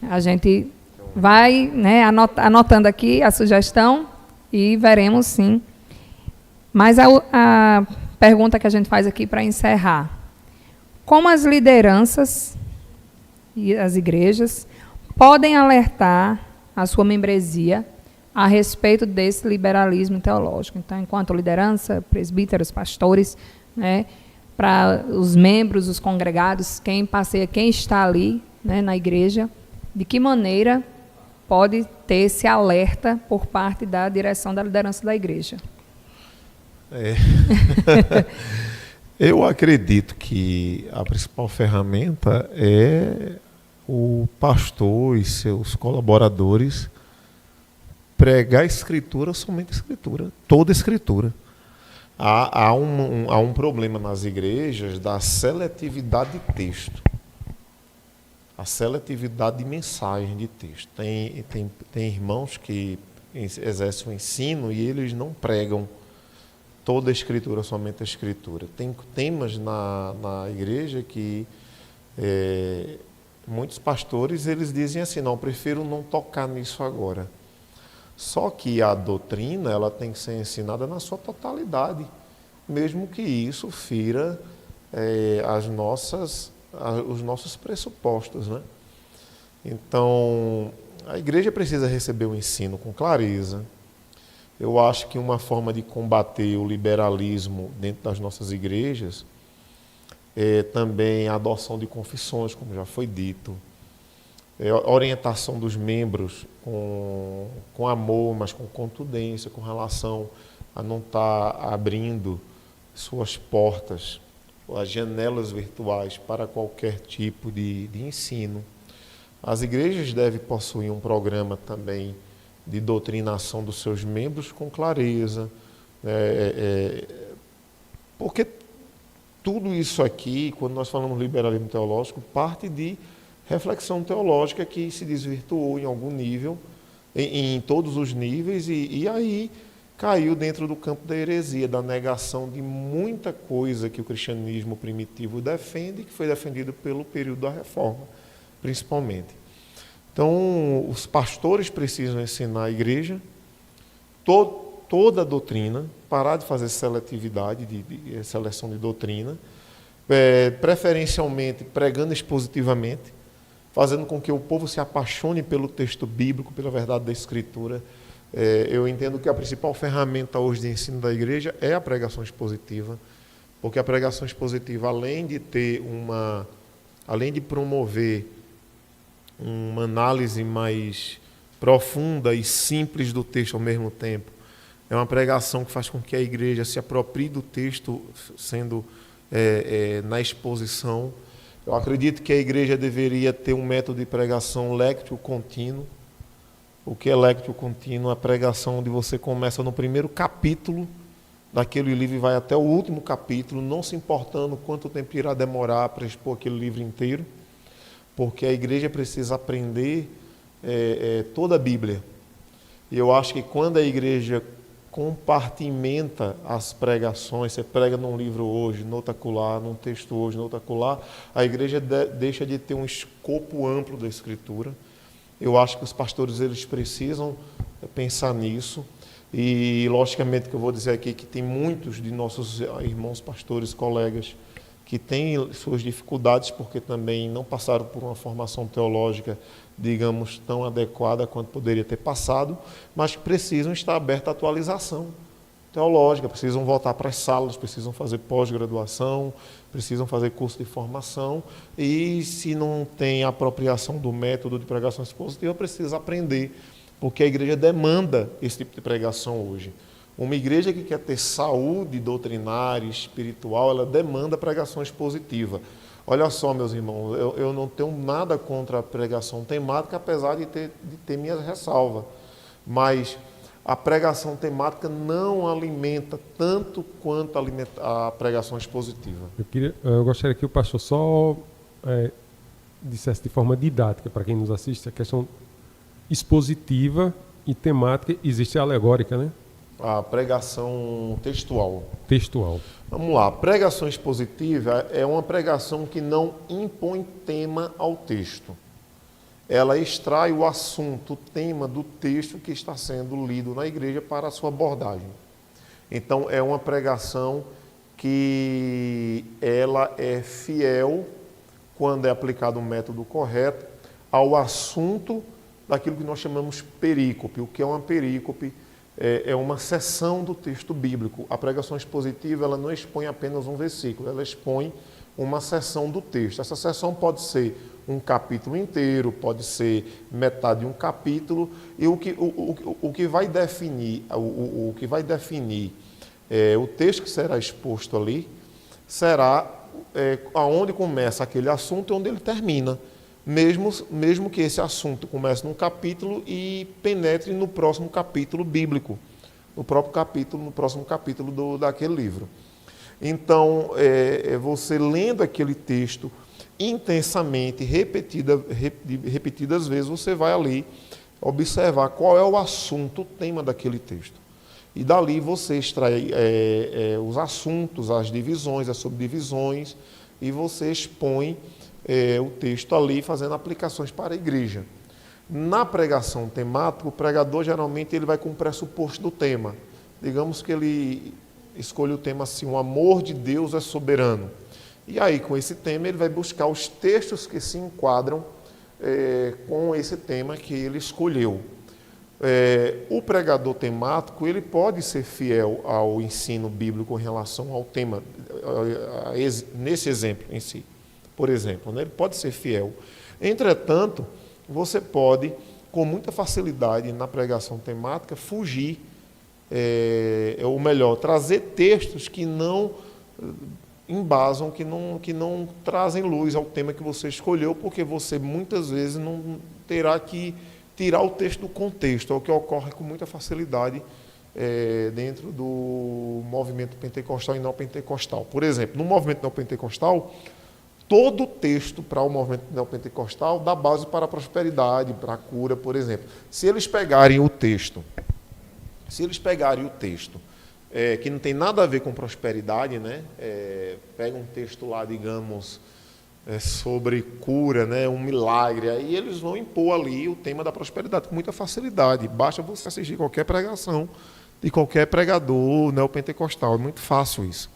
Speaker 4: A gente vai, né, anotando aqui a sugestão e veremos, sim. Mas a pergunta que a gente faz aqui para encerrar: como as lideranças e as igrejas podem alertar a sua membresia a respeito desse liberalismo teológico? Então, enquanto liderança, presbíteros, pastores, né, para os membros, os congregados, quem passeia, quem está ali, né, na igreja, de que maneira pode ter esse alerta por parte da direção da liderança da igreja?
Speaker 2: Eu acredito que a principal ferramenta é o pastor e seus colaboradores pregar a Escritura, somente a Escritura, toda a Escritura. Há um problema nas igrejas da seletividade de texto, a seletividade de mensagem de texto. Tem irmãos que exercem o ensino e eles não pregam toda a Escritura, somente a Escritura. Tem temas na igreja que muitos pastores eles dizem assim, não, eu prefiro não tocar nisso agora. Só que a doutrina ela tem que ser ensinada na sua totalidade, mesmo que isso fira os nossos pressupostos, né? Então, a igreja precisa receber o ensino com clareza. Eu acho que uma forma de combater o liberalismo dentro das nossas igrejas é também a adoção de confissões, como já foi dito, a orientação dos membros com amor, mas com contundência, com relação a não estar abrindo suas portas, as janelas virtuais para qualquer tipo de ensino. As igrejas devem possuir um programa também de doutrinação dos seus membros com clareza, porque tudo isso aqui, quando nós falamos liberalismo teológico, parte de reflexão teológica que se desvirtuou em algum nível, em todos os níveis, e aí caiu dentro do campo da heresia, da negação de muita coisa que o cristianismo primitivo defende, que foi defendido pelo período da Reforma, principalmente. Então, os pastores precisam ensinar a igreja toda a doutrina, parar de fazer seletividade, de seleção de doutrina, preferencialmente pregando expositivamente, fazendo com que o povo se apaixone pelo texto bíblico, pela verdade da Escritura. Eu entendo que a principal ferramenta hoje de ensino da igreja é a pregação expositiva, porque a pregação expositiva, além de promover uma análise mais profunda e simples do texto ao mesmo tempo, é uma pregação que faz com que a igreja se aproprie do texto sendo na exposição. Eu acredito que a igreja deveria ter um método de pregação lectio contínuo. O que é lectio contínuo? A pregação onde você começa no primeiro capítulo daquele livro e vai até o último capítulo, não se importando quanto tempo irá demorar para expor aquele livro inteiro, porque a igreja precisa aprender toda a Bíblia. E eu acho que quando a igreja compartimenta as pregações, você prega num livro hoje, no outro acolá, num texto hoje, no outro acolá, a igreja deixa de ter um escopo amplo da Escritura. Eu acho que os pastores eles precisam pensar nisso. E, logicamente, que eu vou dizer aqui que tem muitos de nossos irmãos pastores, colegas, que têm suas dificuldades porque também não passaram por uma formação teológica, digamos, tão adequada quanto poderia ter passado, mas que precisam estar abertos à atualização teológica, precisam voltar para as salas, precisam fazer pós-graduação, precisam fazer curso de formação, e se não tem apropriação do método de pregação expositiva, precisa aprender, porque a igreja demanda esse tipo de pregação hoje. Uma igreja que quer ter saúde doutrinária, espiritual, ela demanda pregação expositiva. Olha só, meus irmãos, eu não tenho nada contra a pregação temática, apesar de ter minhas ressalvas. Mas a pregação temática não alimenta tanto quanto a pregação expositiva.
Speaker 3: Eu gostaria que o pastor só dissesse de forma didática, para quem nos assiste, a questão expositiva e temática. Existe a alegórica, né?
Speaker 2: A pregação textual.
Speaker 3: Textual.
Speaker 2: Vamos lá. A pregação expositiva é uma pregação que não impõe tema ao texto. Ela extrai o assunto, o tema do texto que está sendo lido na igreja para a sua abordagem. Então, é uma pregação que ela é fiel, quando é aplicado o método correto, ao assunto daquilo que nós chamamos perícope. O que é uma perícope? É uma seção do texto bíblico. A pregação expositiva ela não expõe apenas um versículo, ela expõe uma seção do texto. Essa seção pode ser um capítulo inteiro, pode ser metade de um capítulo, e o que vai definir, o texto que será exposto ali será aonde começa aquele assunto e onde ele termina. Mesmo que esse assunto comece num capítulo e penetre no próximo capítulo bíblico, no próximo capítulo daquele livro. Então, você lendo aquele texto intensamente, repetidas vezes, você vai ali observar qual é o assunto, o tema daquele texto. E dali você extrai os assuntos, as divisões, as subdivisões, e você expõe o texto ali, fazendo aplicações para a igreja. Na pregação temática, o pregador geralmente ele vai com o pressuposto do tema. Digamos que ele escolhe o tema assim, o amor de Deus é soberano. E aí, com esse tema, ele vai buscar os textos que se enquadram com esse tema que ele escolheu. O pregador temático ele pode ser fiel ao ensino bíblico em relação ao tema, nesse exemplo em si, por exemplo, né? Ele pode ser fiel. Entretanto, você pode, com muita facilidade na pregação temática, fugir, ou melhor, trazer textos que não embasam, que não trazem luz ao tema que você escolheu, porque você muitas vezes não terá que tirar o texto do contexto, é o que ocorre com muita facilidade dentro do movimento pentecostal e neopentecostal. Por exemplo, no movimento neopentecostal, todo o texto para o movimento neopentecostal dá base para a prosperidade, para a cura, por exemplo. Se eles pegarem o texto, que não tem nada a ver com prosperidade, né? Pega um texto lá, digamos, sobre cura, né? Um milagre, aí eles vão impor ali o tema da prosperidade com muita facilidade. Basta você assistir qualquer pregação de qualquer pregador neopentecostal, é muito fácil isso.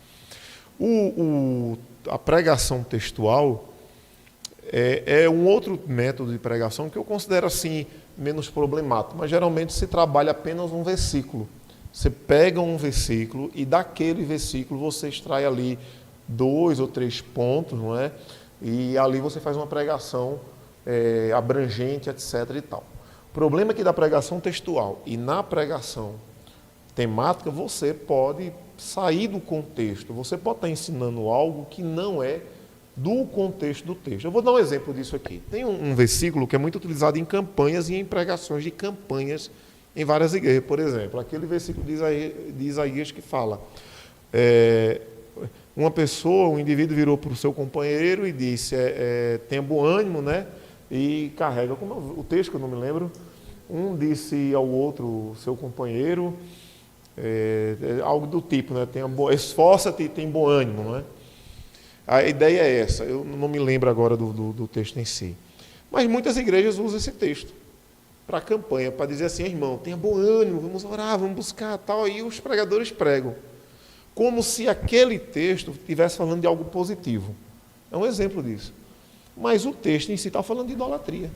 Speaker 2: A pregação textual é um outro método de pregação que eu considero assim menos problemático, mas geralmente se trabalha apenas um versículo. Você pega um versículo e daquele versículo você extrai ali 2 ou 3 pontos, não é? E ali você faz uma pregação abrangente, etc. e tal. O problema é que da pregação textual e na pregação temática você pode sair do contexto, você pode estar ensinando algo que não é do contexto do texto. Eu vou dar um exemplo disso aqui. Tem um versículo que é muito utilizado em campanhas e em pregações de campanhas em várias igrejas. Por exemplo, aquele versículo de Isaías que fala, uma pessoa, um indivíduo virou para o seu companheiro e disse, tenha bom ânimo, né? E carrega, como o texto que eu não me lembro, um disse ao outro, seu companheiro, algo do tipo, né? Esforça-te e tem bom ânimo, não é? A ideia é essa, eu não me lembro agora do texto em si. Mas muitas igrejas usam esse texto para a campanha, para dizer assim, irmão, tenha bom ânimo, vamos orar, vamos buscar, tal, e os pregadores pregam. Como se aquele texto estivesse falando de algo positivo. É um exemplo disso. Mas o texto em si está falando de idolatria.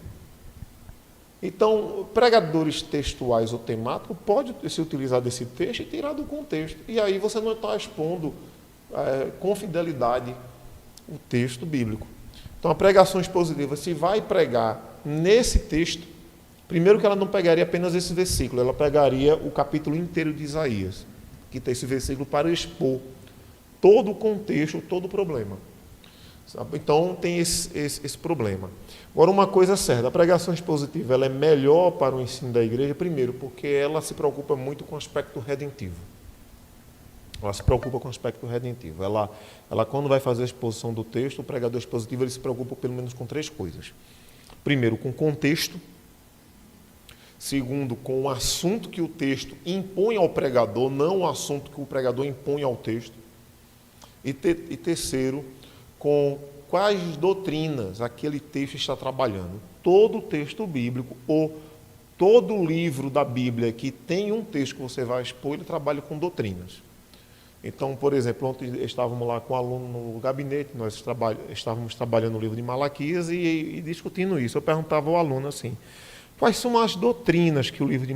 Speaker 2: Então, pregadores textuais ou temáticos podem se utilizar desse texto e tirar do contexto. E aí você não está expondo com fidelidade o texto bíblico. Então, a pregação expositiva, se vai pregar nesse texto, primeiro que ela não pegaria apenas esse versículo, ela pegaria o capítulo inteiro de Isaías, que tem esse versículo para expor todo o contexto, todo o problema. Então, tem esse problema. Agora, uma coisa certa, a pregação expositiva ela é melhor para o ensino da igreja, primeiro, porque ela se preocupa muito com o aspecto redentivo. Ela se preocupa com o aspecto redentivo. Ela quando vai fazer a exposição do texto, o pregador expositivo ele se preocupa pelo menos com 3 coisas. Primeiro, com o contexto. Segundo, com o assunto que o texto impõe ao pregador, não o assunto que o pregador impõe ao texto. E terceiro, com quais doutrinas aquele texto está trabalhando. Todo texto bíblico ou todo livro da Bíblia que tem um texto que você vai expor, ele trabalha com doutrinas. Então, por exemplo, ontem estávamos lá com um aluno no gabinete, nós estávamos trabalhando o livro de Malaquias e discutindo isso. Eu perguntava ao aluno assim, quais são as doutrinas que o livro de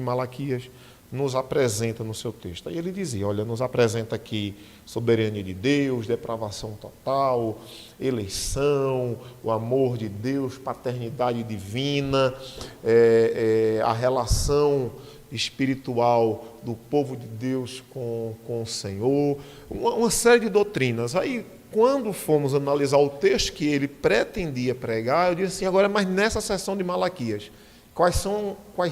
Speaker 2: Malaquias nos apresenta no seu texto? Aí ele dizia, olha, nos apresenta aqui soberania de Deus, depravação total, eleição, o amor de Deus, paternidade divina, a relação espiritual do povo de Deus com o Senhor, uma série de doutrinas. Aí, quando fomos analisar o texto que ele pretendia pregar, eu disse assim, agora, mas nessa sessão de Malaquias, quais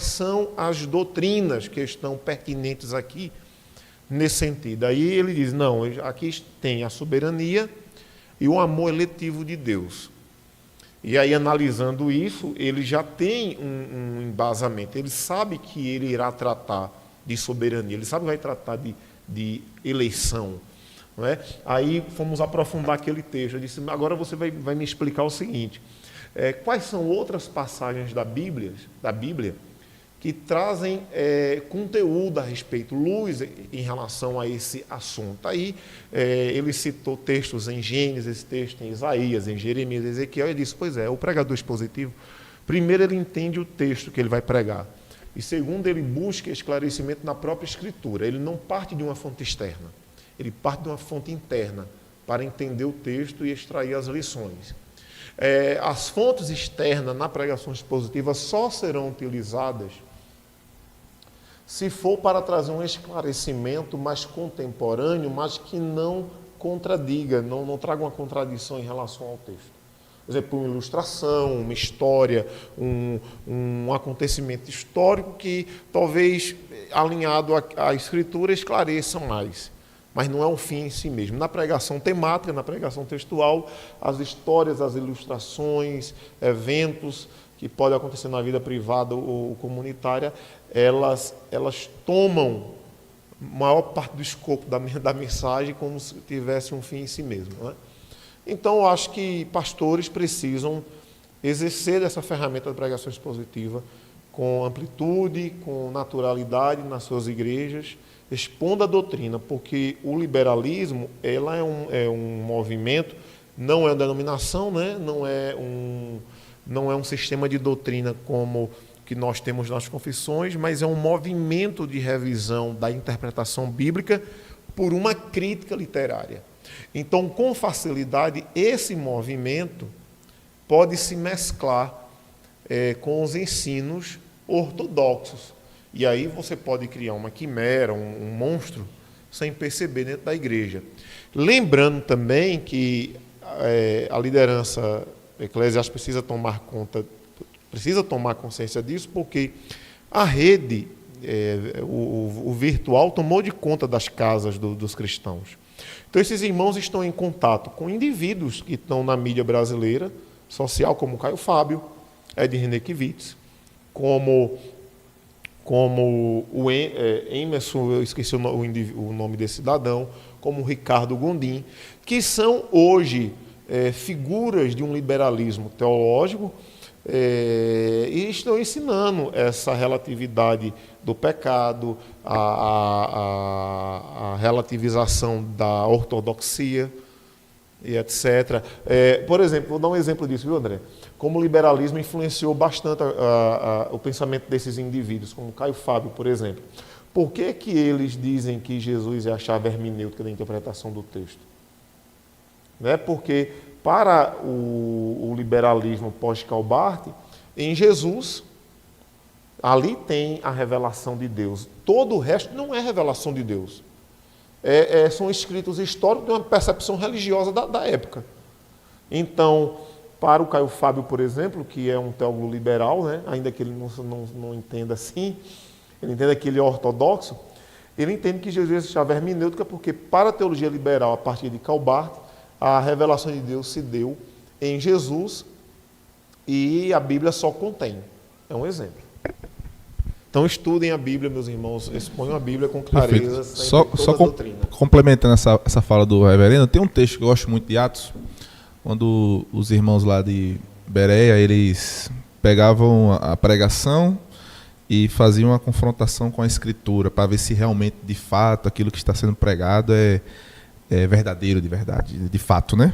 Speaker 2: são as doutrinas que estão pertinentes aqui nesse sentido? Aí ele diz, não, aqui tem a soberania e o amor eletivo de Deus. E aí, analisando isso, ele já tem um embasamento, ele sabe que ele irá tratar de soberania, ele sabe que vai tratar de eleição. Não é? Aí fomos aprofundar aquele texto, eu disse, agora você vai me explicar o seguinte, quais são outras passagens da Bíblia que trazem conteúdo a respeito, luz em relação a esse assunto. Aí ele citou textos em Gênesis, textos em Isaías, em Jeremias, Ezequiel, e disse, pois é, o pregador expositivo Primeiro, ele entende o texto que ele vai pregar. E segundo, ele busca esclarecimento na própria Escritura. Ele não parte de uma fonte externa, ele parte de uma fonte interna para entender o texto e extrair as lições. As fontes externas na pregação expositiva só serão utilizadas se for para trazer um esclarecimento mais contemporâneo, mas que não contradiga, não traga uma contradição em relação ao texto. Por exemplo, uma ilustração, uma história, um acontecimento histórico que talvez, alinhado à Escritura, esclareça mais. Mas não é um fim em si mesmo. Na pregação temática, na pregação textual, as histórias, as ilustrações, eventos que podem acontecer na vida privada ou comunitária, elas tomam maior parte do escopo da mensagem como se tivesse um fim em si mesmo, né? Então, eu acho que pastores precisam exercer essa ferramenta de pregação expositiva com amplitude, com naturalidade nas suas igrejas, expondo a doutrina, porque o liberalismo ela é um movimento, não é uma denominação, né? não é um sistema de doutrina como que nós temos nas confissões, mas é um movimento de revisão da interpretação bíblica por uma crítica literária. Então, com facilidade, esse movimento pode se mesclar com os ensinos ortodoxos. E aí você pode criar uma quimera, um monstro, sem perceber dentro da igreja. Lembrando também que a liderança eclesiástica precisa tomar consciência disso, porque a rede, o virtual, tomou de conta das casas dos cristãos. Então, esses irmãos estão em contato com indivíduos que estão na mídia brasileira, social, como Caio Fábio, Ed Renekiewicz, como o Emerson, eu esqueci o nome desse cidadão, como o Ricardo Gondim, que são hoje figuras de um liberalismo teológico, e estão ensinando essa relatividade do pecado, a relativização da ortodoxia e etc. Por exemplo, vou dar um exemplo disso, viu, André? Como o liberalismo influenciou bastante o pensamento desses indivíduos, como Caio Fábio, por exemplo. Por que eles dizem que Jesus é a chave hermenêutica da interpretação do texto? Porque para o liberalismo pós-Calbart, em Jesus, ali tem a revelação de Deus. Todo o resto não é revelação de Deus. São escritos históricos de uma percepção religiosa da época. Então, para o Caio Fábio, por exemplo, que é um teólogo liberal, né, ainda que ele não entenda assim, ele entenda que ele é ortodoxo, ele entende que Jesus é a chave hermenêutica porque, para a teologia liberal, a partir de Calbart, a revelação de Deus se deu em Jesus e a Bíblia só contém. É um exemplo. Então, estudem a Bíblia, meus irmãos, exponham a Bíblia com clareza,
Speaker 5: só
Speaker 2: doutrina.
Speaker 5: Complementando essa fala do reverendo, tem um texto que eu gosto muito de Atos, quando os irmãos lá de Bereia, eles pegavam a pregação e faziam uma confrontação com a Escritura, para ver se realmente, de fato, aquilo que está sendo pregado é verdadeiro, de fato, né?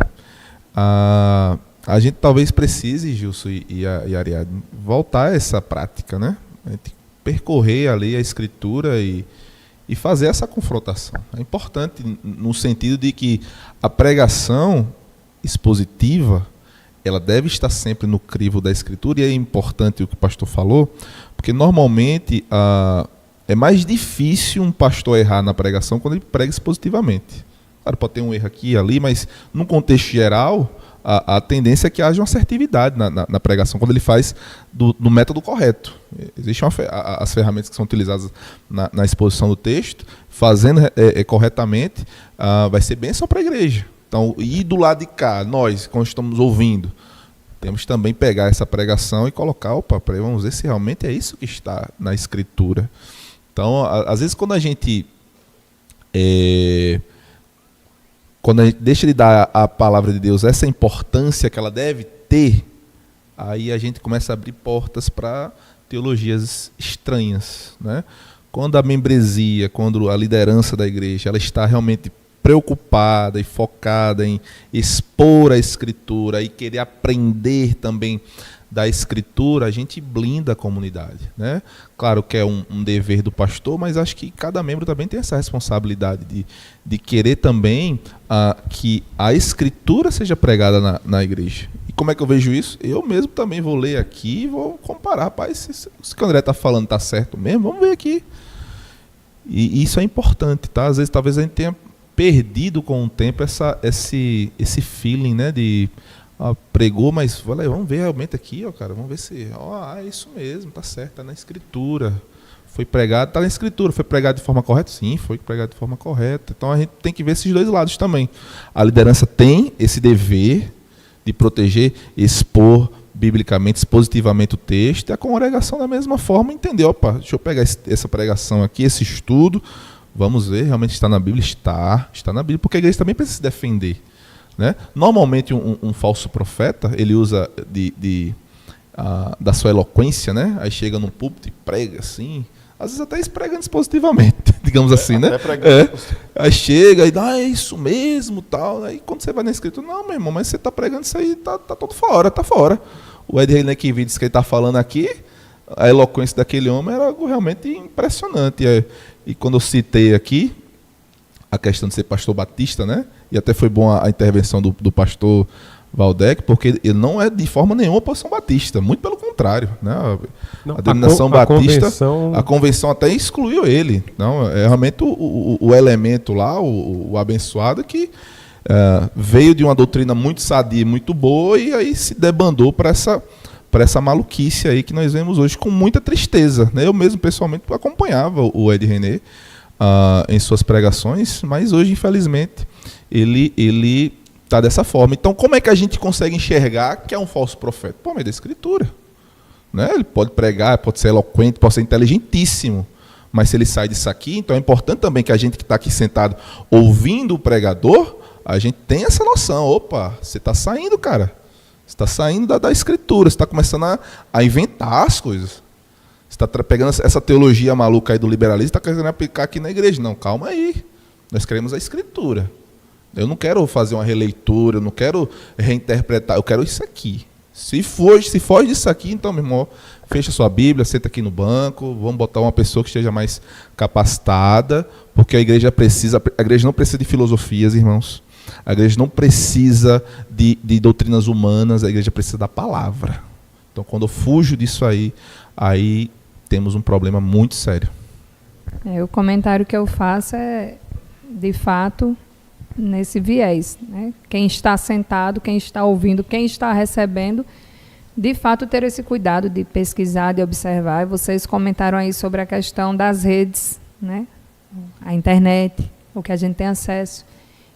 Speaker 5: A gente talvez precise, Gilson e Ariadne, voltar a essa prática, né? A gente percorrer ali a Escritura e fazer essa confrontação. É importante no sentido de que a pregação expositiva, ela deve estar sempre no crivo da Escritura, e é importante o que o pastor falou, porque normalmente é mais difícil um pastor errar na pregação quando ele prega expositivamente. Claro, pode ter um erro aqui e ali, mas no contexto geral, a tendência é que haja uma assertividade na pregação, quando ele faz do método correto. Existem as ferramentas que são utilizadas na exposição do texto, fazendo corretamente, vai ser bênção para a igreja. Então, e do lado de cá, nós, quando estamos ouvindo, temos também pegar essa pregação e colocar, vamos ver se realmente é isso que está na Escritura. Então, às vezes, quando a gente deixa de dar à palavra de Deus essa importância que ela deve ter, aí a gente começa a abrir portas para teologias estranhas, né? Quando a membresia, quando a liderança da igreja, ela está realmente preocupada e focada em expor a Escritura e querer aprender também da Escritura, a gente blinda a comunidade, né? Claro que é um dever do pastor, mas acho que cada membro também tem essa responsabilidade de querer também que a Escritura seja pregada na igreja. E como é que eu vejo isso? Eu mesmo também vou ler aqui e vou comparar. Rapaz, se o que o André está falando está certo mesmo, vamos ver aqui. E isso é importante, tá? Às vezes, talvez a gente tenha perdido com o tempo esse feeling, né, de pregou, mas vamos ver realmente aqui, cara, vamos ver se é isso mesmo, tá certo, tá na Escritura, foi pregado, tá na Escritura, foi pregado de forma correta? Sim, foi pregado de forma correta. Então a gente tem que ver esses dois lados também. A liderança tem esse dever de proteger, expor biblicamente, expositivamente o texto, e a congregação da mesma forma entender, deixa eu pegar essa pregação aqui, esse estudo, vamos ver, realmente está na Bíblia? Está na Bíblia, porque a igreja também precisa se defender. Né? Normalmente um falso profeta, ele usa da sua eloquência, né? Aí chega num púlpito e prega assim, às vezes até pregando expositivamente, digamos assim, né? Aí chega e dá, é isso mesmo, tal. Aí quando você vai na Escritura, não, meu irmão, mas você está pregando isso aí, tá todo fora, tá fora. O Ed René que disse que ele está falando aqui, a eloquência daquele homem era algo realmente impressionante. E quando eu citei aqui a questão de ser pastor batista, né? E até foi bom a intervenção do pastor Valdec, porque ele não é de forma nenhuma oposição batista, muito pelo contrário, né? A denominação batista, a convenção até excluiu ele. Não, é realmente o elemento lá, o abençoado, que veio de uma doutrina muito sadia, muito boa, e aí se debandou para essa maluquice aí que nós vemos hoje com muita tristeza, né? Eu mesmo pessoalmente acompanhava o Ed René em suas pregações, mas hoje, infelizmente, ele está dessa forma. Então, como é que a gente consegue enxergar que é um falso profeta? Por meio da Escritura. Né? Ele pode pregar, pode ser eloquente, pode ser inteligentíssimo, mas se ele sai disso aqui, então é importante também que a gente que está aqui sentado ouvindo o pregador, a gente tem essa noção. Opa, você está saindo, cara. Você está saindo da Escritura, você está começando a inventar as coisas. Você está pegando essa teologia maluca aí do liberalismo e está querendo aplicar aqui na igreja. Não, calma aí. Nós queremos a Escritura. Eu não quero fazer uma releitura, eu não quero reinterpretar, eu quero isso aqui. Se foge disso aqui, então, meu irmão, fecha sua Bíblia, senta aqui no banco, vamos botar uma pessoa que esteja mais capacitada, porque a igreja não precisa de filosofias, irmãos. A igreja não precisa de doutrinas humanas, a igreja precisa da palavra. Então, quando eu fujo disso aí temos um problema muito sério.
Speaker 4: O comentário que eu faço é, de fato, nesse viés, né? Quem está sentado, quem está ouvindo, quem está recebendo, de fato ter esse cuidado de pesquisar, de observar. E vocês comentaram aí sobre a questão das redes, né? A internet, o que a gente tem acesso.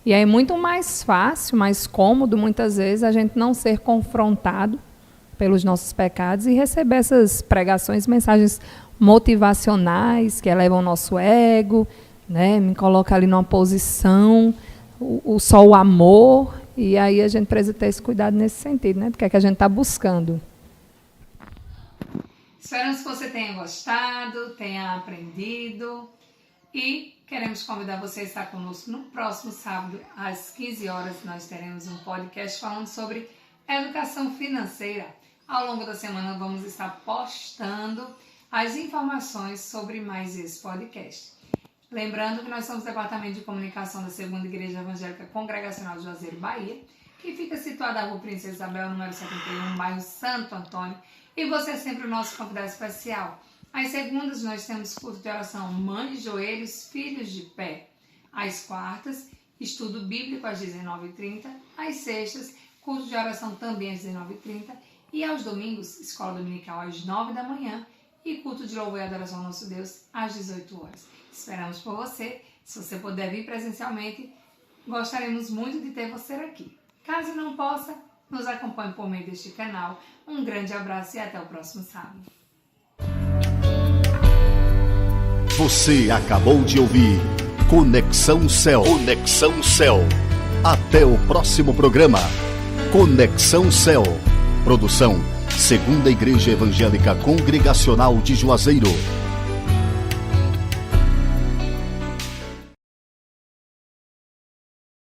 Speaker 4: E aí é muito mais fácil, mais cômodo, muitas vezes, a gente não ser confrontado pelos nossos pecados e receber essas pregações, mensagens motivacionais que elevam o nosso ego, né? Me coloca ali numa posição, só o amor, e aí a gente precisa ter esse cuidado nesse sentido, né? Do que é que a gente está buscando.
Speaker 1: Esperamos que você tenha gostado, tenha aprendido, e queremos convidar você a estar conosco no próximo sábado, às 15 horas, nós teremos um podcast falando sobre educação financeira. Ao longo da semana vamos estar postando as informações sobre mais esse podcast. Lembrando que nós somos o Departamento de Comunicação da Segunda Igreja Evangélica Congregacional de Juazeiro, Bahia, que fica situada na Rua Princesa Isabel, número 71, bairro Santo Antônio, e você é sempre o nosso convidado especial. Às segundas nós temos culto de oração Mãe de Joelhos, Filhos de Pé. Às quartas, estudo bíblico às 19h30. Às sextas, culto de oração também às 19h30. E aos domingos, escola dominical às 9 da manhã e culto de louvor e adoração ao nosso Deus às 18 horas. Esperamos por você. Se você puder vir presencialmente, gostaríamos muito de ter você aqui. Caso não possa, nos acompanhe por meio deste canal. Um grande abraço e até o próximo sábado.
Speaker 6: Você acabou de ouvir Conexão Céu. Conexão Céu. Até o próximo programa. Conexão Céu. Produção Segunda Igreja Evangélica Congregacional de Juazeiro.